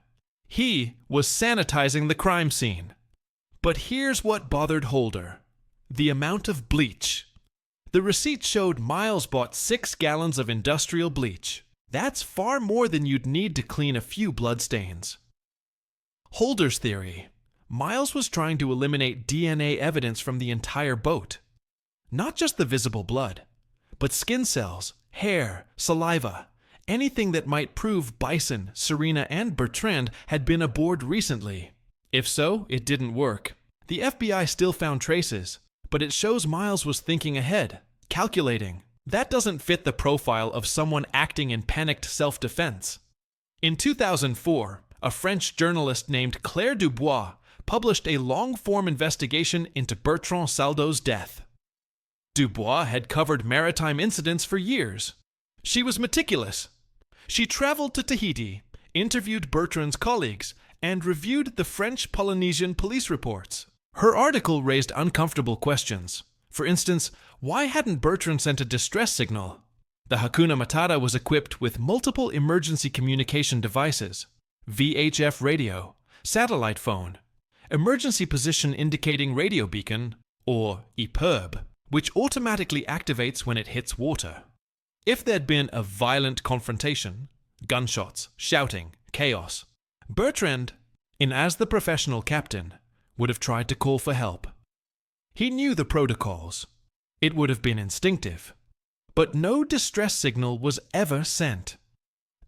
He was sanitizing the crime scene. But here's what bothered Holder: the amount of bleach. The receipt showed Miles bought 6 gallons of industrial bleach. That's far more than you'd need to clean a few bloodstains. Holder's theory: Miles was trying to eliminate DNA evidence from the entire boat. Not just the visible blood, but skin cells, hair, saliva, anything that might prove Bison, Serena, and Bertrand had been aboard recently. If so, it didn't work. The FBI still found traces, but it shows Miles was thinking ahead, calculating. That doesn't fit the profile of someone acting in panicked self-defense. In 2004, a French journalist named Claire Dubois published a long-form investigation into Bertrand Saldo's death. Dubois had covered maritime incidents for years. She was meticulous. She traveled to Tahiti, interviewed Bertrand's colleagues, and reviewed the French Polynesian police reports. Her article raised uncomfortable questions. For instance, why hadn't Bertrand sent a distress signal? The Hakuna Matata was equipped with multiple emergency communication devices: VHF radio, satellite phone, emergency position indicating radio beacon, or EPIRB, which automatically activates when it hits water. If there'd been a violent confrontation, gunshots, shouting, chaos, Bertrand, as the professional captain, would have tried to call for help. He knew the protocols. It would have been instinctive. But no distress signal was ever sent.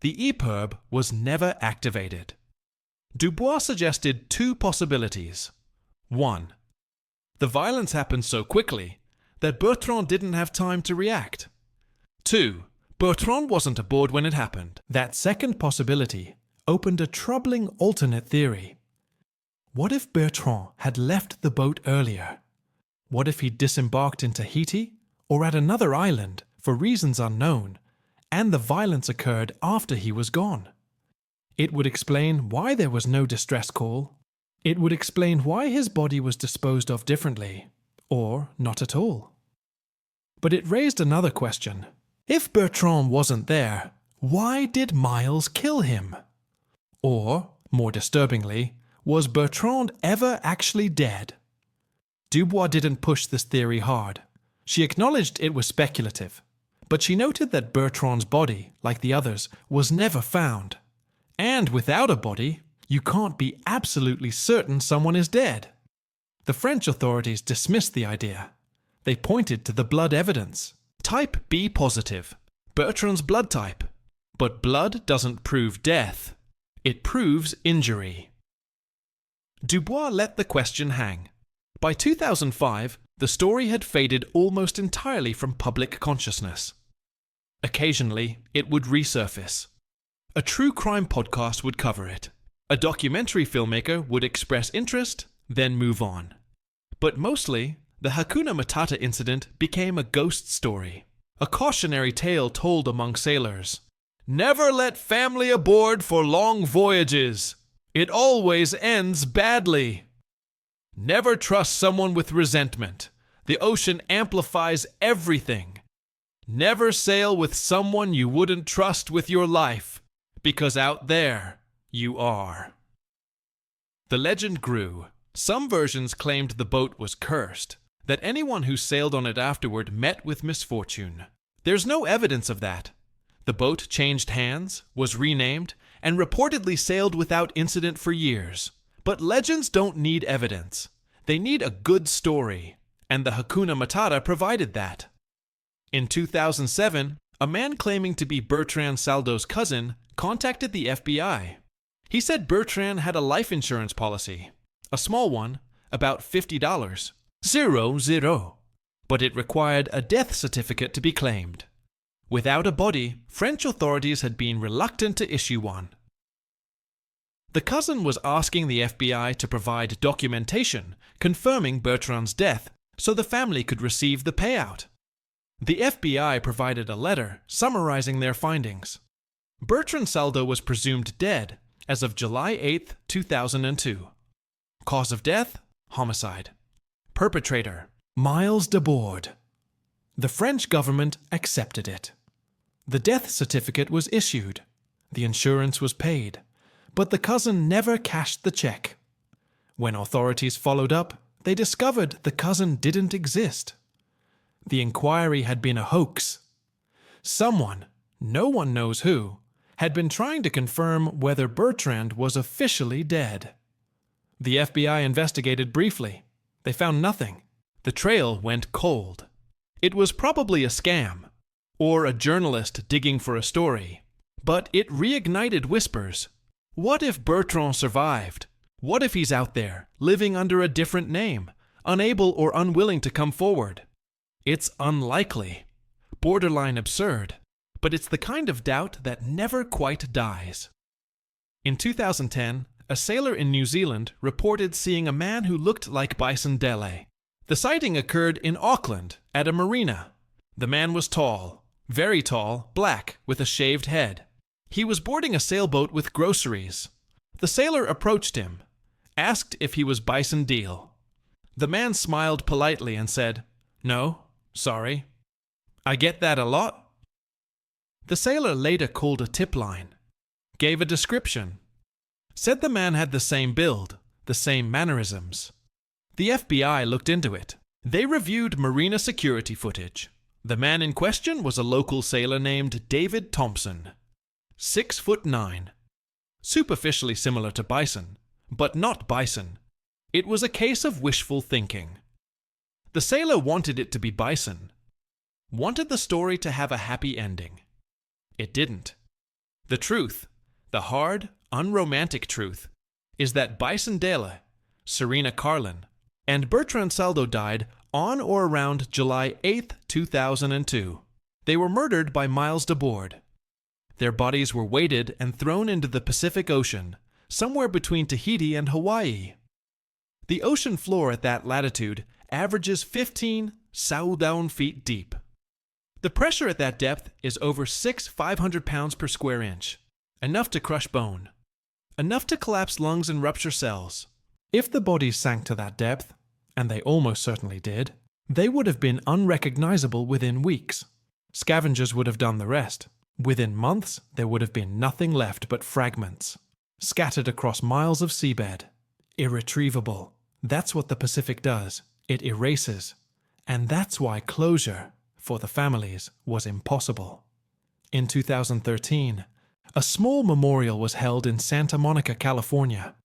The EPIRB was never activated. Dubois suggested 2 possibilities. 1. The violence happened so quickly that Bertrand didn't have time to react. 2. Bertrand wasn't aboard when it happened. That second possibility opened a troubling alternate theory. What if Bertrand had left the boat earlier? What if he'd disembarked in Tahiti or at another island for reasons unknown, and the violence occurred after he was gone? It would explain why there was no distress call. It would explain why his body was disposed of differently, or not at all. But it raised another question. If Bertrand wasn't there, why did Miles kill him? Or, more disturbingly, was Bertrand ever actually dead? Dubois didn't push this theory hard. She acknowledged it was speculative, but she noted that Bertrand's body, like the others, was never found. And without a body, you can't be absolutely certain someone is dead. The French authorities dismissed the idea. They pointed to the blood evidence. Type B positive, Bertrand's blood type. But blood doesn't prove death. It proves injury. Dubois let the question hang. By 2005, the story had faded almost entirely from public consciousness. Occasionally, it would resurface. A true crime podcast would cover it. A documentary filmmaker would express interest, then move on. But mostly, the Hakuna Matata incident became a ghost story, a cautionary tale told among sailors. Never let family aboard for long voyages. It always ends badly. Never trust someone with resentment. The ocean amplifies everything. Never sail with someone you wouldn't trust with your life, because out there, you are. The legend grew. Some versions claimed the boat was cursed, that anyone who sailed on it afterward met with misfortune. There's no evidence of that. The boat changed hands, was renamed, and reportedly sailed without incident for years. But legends don't need evidence. They need a good story, and the Hakuna Matata provided that. In 2007, a man claiming to be Bertrand Saldo's cousin contacted the FBI. He said Bertrand had a life insurance policy, a small one, about $50. 00. But it required a death certificate to be claimed. Without a body, French authorities had been reluctant to issue one. The cousin was asking the FBI to provide documentation confirming Bertrand's death so the family could receive the payout. The FBI provided a letter summarizing their findings. Bertrand Saldo was presumed dead as of July 8, 2002. Cause of death? Homicide. Perpetrator: Miles Debord. The French government accepted it. The death certificate was issued. The insurance was paid. But the cousin never cashed the check. When authorities followed up, they discovered the cousin didn't exist. The inquiry had been a hoax. Someone, no one knows who, had been trying to confirm whether Bertrand was officially dead. The FBI investigated briefly. They found nothing. The trail went cold. It was probably a scam, or a journalist digging for a story. But it reignited whispers. What if Bertrand survived? What if he's out there, living under a different name, unable or unwilling to come forward? It's unlikely, borderline absurd, but it's the kind of doubt that never quite dies. In 2010, a sailor in New Zealand reported seeing a man who looked like Bison Dele. The sighting occurred in Auckland at a marina. The man was tall, very tall, black, with a shaved head. He was boarding a sailboat with groceries. The sailor approached him, asked if he was Bison Deal. The man smiled politely and said, "No, sorry. I get that a lot." The sailor later called a tip line, gave a description, said the man had the same build, the same mannerisms. The FBI looked into it. They reviewed marina security footage. The man in question was a local sailor named David Thompson, 6'9", superficially similar to Bison, but not Bison. It was a case of wishful thinking. The sailor wanted it to be Bison, wanted the story to have a happy ending. It didn't. The truth, the hard, unromantic truth, is that Bison Dele, Serena Carlin, and Bertrand Saldo died on or around July 8, 2002. They were murdered by Miles Debord. Their bodies were weighted and thrown into the Pacific Ocean, somewhere between Tahiti and Hawaii. The ocean floor at that latitude averages 15 southdown feet deep. The pressure at that depth is over 500 pounds per square inch, enough to crush bone, enough to collapse lungs and rupture cells. If the bodies sank to that depth, and they almost certainly did, they would have been unrecognizable within weeks. Scavengers would have done the rest. Within months, there would have been nothing left but fragments, scattered across miles of seabed. Irretrievable. That's what the Pacific does. It erases. And that's why closure, for the families, was impossible. In 2013, a small memorial was held in Santa Monica, California.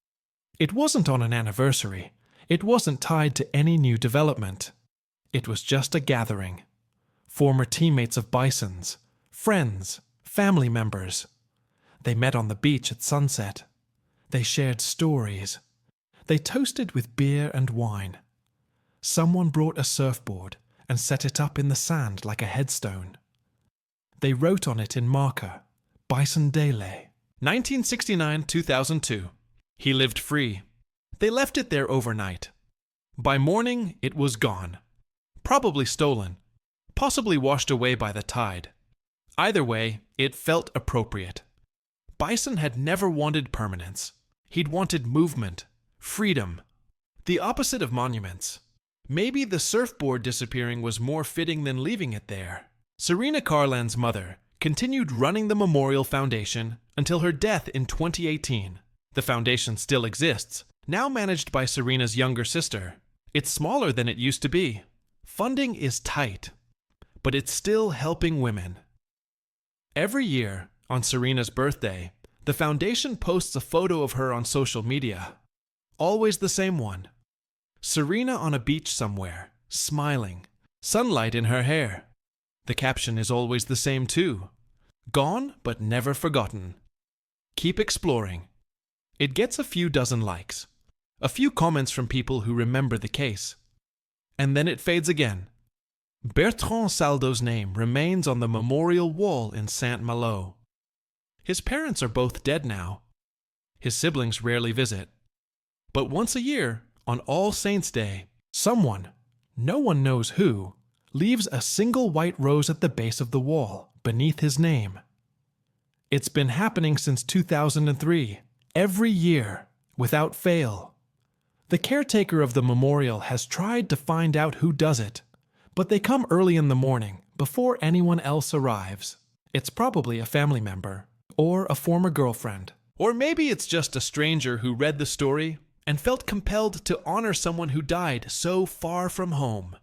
It wasn't on an anniversary. It wasn't tied to any new development. It was just a gathering. Former teammates of Bison's, friends, family members. They met on the beach at sunset. They shared stories. They toasted with beer and wine. Someone brought a surfboard and set it up in the sand like a headstone. They wrote on it in marker, Bison Dele, 1969-2002. He lived free. They left it there overnight. By morning, it was gone. Probably stolen. Possibly washed away by the tide. Either way, it felt appropriate. Bison had never wanted permanence. He'd wanted movement, freedom. The opposite of monuments. Maybe the surfboard disappearing was more fitting than leaving it there. Serena Carlin's mother continued running the Memorial Foundation until her death in 2018. The foundation still exists, now managed by Serena's younger sister. It's smaller than it used to be. Funding is tight, but it's still helping women. Every year, on Serena's birthday, the foundation posts a photo of her on social media. Always the same one. Serena on a beach somewhere, smiling, sunlight in her hair. The caption is always the same too. Gone but never forgotten. Keep exploring. It gets a few dozen likes, a few comments from people who remember the case. And then it fades again. Bertrand Saldo's name remains on the memorial wall in Saint-Malo. His parents are both dead now. His siblings rarely visit. But once a year, on All Saints' Day, someone, no one knows who, leaves a single white rose at the base of the wall, beneath his name. It's been happening since 2003, every year, without fail. The caretaker of the memorial has tried to find out who does it, but they come early in the morning, before anyone else arrives. It's probably a family member, or a former girlfriend. Or maybe it's just a stranger who read the story and felt compelled to honor someone who died so far from home.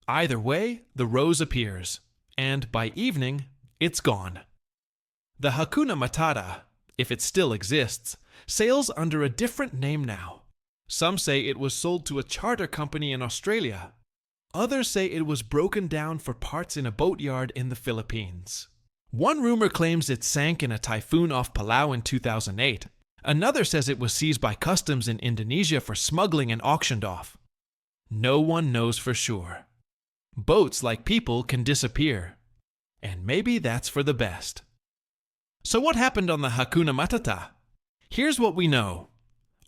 Either way, the rose appears, and by evening, it's gone. The Hakuna Matata, if it still exists, sails under a different name now. Some say it was sold to a charter company in Australia. Others say it was broken down for parts in a boatyard in the Philippines. One rumor claims it sank in a typhoon off Palau in 2008. Another says it was seized by customs in Indonesia for smuggling and auctioned off. No one knows for sure. Boats, like people, can disappear. And maybe that's for the best. So what happened on the Hakuna Matata? Here's what we know.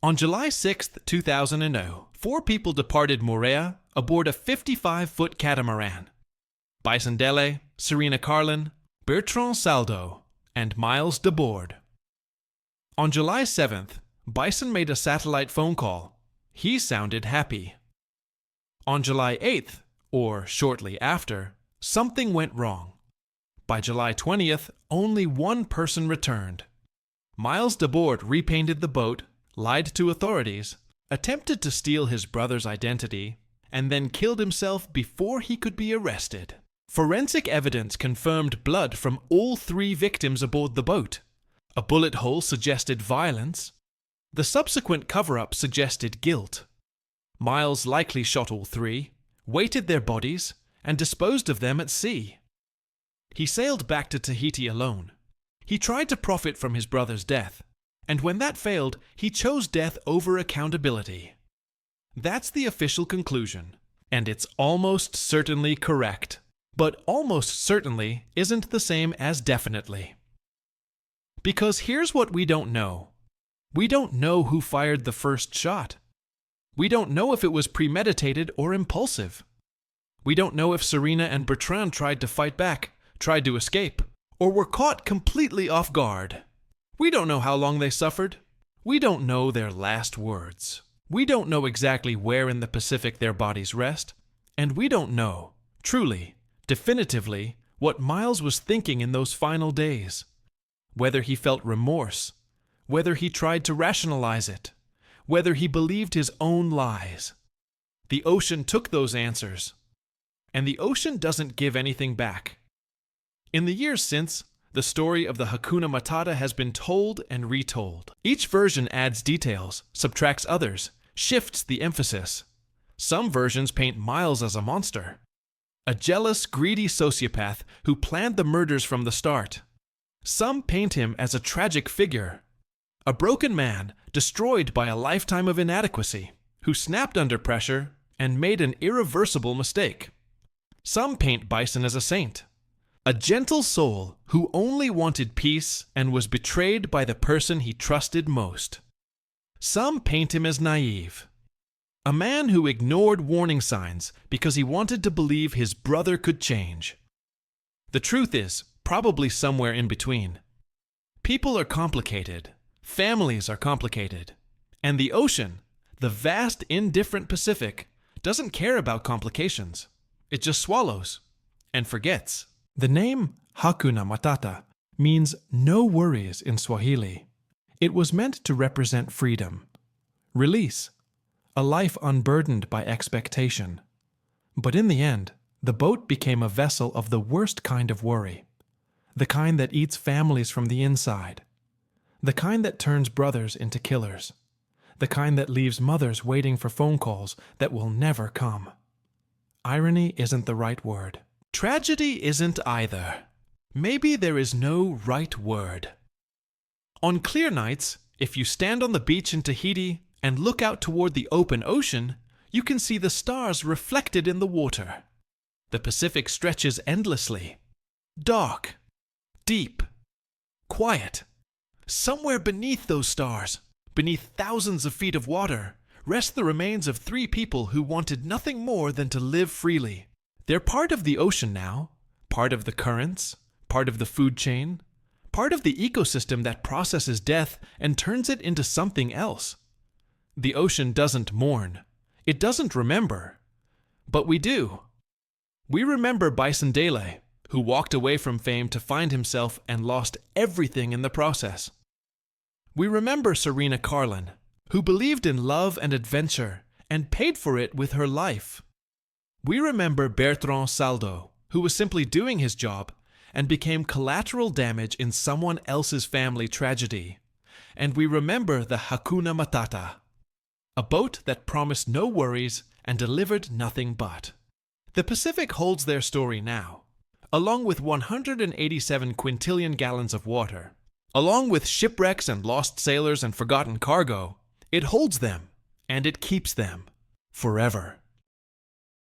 On July 6, 2000, 4 people departed Moorea aboard a 55-foot catamaran. Bison Dele, Serena Carlin, Bertrand Saldo, and Miles Debord. On July 7th, Bison made a satellite phone call. He sounded happy. On July 8th, or shortly after, something went wrong. By July 20th, only one person returned. Miles Debord repainted the boat, lied to authorities, attempted to steal his brother's identity, and then killed himself before he could be arrested. Forensic evidence confirmed blood from all 3 victims aboard the boat. A bullet hole suggested violence. The subsequent cover-up suggested guilt. Miles likely shot all 3, weighted their bodies, and disposed of them at sea. He sailed back to Tahiti alone. He tried to profit from his brother's death, and when that failed, he chose death over accountability. That's the official conclusion, and it's almost certainly correct. But almost certainly isn't the same as definitely. Because here's what we don't know. We don't know who fired the first shot. We don't know if it was premeditated or impulsive. We don't know if Serena and Bertrand tried to fight back, tried to escape, or were caught completely off guard. We don't know how long they suffered. We don't know their last words. We don't know exactly where in the Pacific their bodies rest. And we don't know, truly, definitively, what Miles was thinking in those final days. Whether he felt remorse, whether he tried to rationalize it, whether he believed his own lies. The ocean took those answers, and the ocean doesn't give anything back. In the years since, the story of the Hakuna Matata has been told and retold. Each version adds details, subtracts others, shifts the emphasis. Some versions paint Miles as a monster, a jealous, greedy sociopath who planned the murders from the start. Some paint him as a tragic figure, a broken man destroyed by a lifetime of inadequacy, who snapped under pressure and made an irreversible mistake. Some paint Bison as a saint, a gentle soul who only wanted peace and was betrayed by the person he trusted most. Some paint him as naive, a man who ignored warning signs because he wanted to believe his brother could change. The truth is probably somewhere in between. People are complicated, families are complicated, and the ocean, the vast indifferent Pacific, doesn't care about complications. It just swallows and forgets. The name Hakuna Matata means no worries in Swahili. It was meant to represent freedom, release, a life unburdened by expectation. But in the end, the boat became a vessel of the worst kind of worry, the kind that eats families from the inside, the kind that turns brothers into killers, the kind that leaves mothers waiting for phone calls that will never come. Irony isn't the right word. Tragedy isn't either. Maybe there is no right word. On clear nights, if you stand on the beach in Tahiti and look out toward the open ocean, you can see the stars reflected in the water. The Pacific stretches endlessly. Dark, deep, quiet. Somewhere beneath those stars, beneath thousands of feet of water, rest the remains of 3 people who wanted nothing more than to live freely. They're part of the ocean now, part of the currents, part of the food chain, part of the ecosystem that processes death and turns it into something else. The ocean doesn't mourn. It doesn't remember. But we do. We remember Bison Dele, who walked away from fame to find himself and lost everything in the process. We remember Serena Carlin, who believed in love and adventure and paid for it with her life. We remember Bertrand Saldo, who was simply doing his job and became collateral damage in someone else's family tragedy. And we remember the Hakuna Matata, a boat that promised no worries and delivered nothing but. The Pacific holds their story now, along with 187 quintillion gallons of water. Along with shipwrecks and lost sailors and forgotten cargo, it holds them, and it keeps them, forever.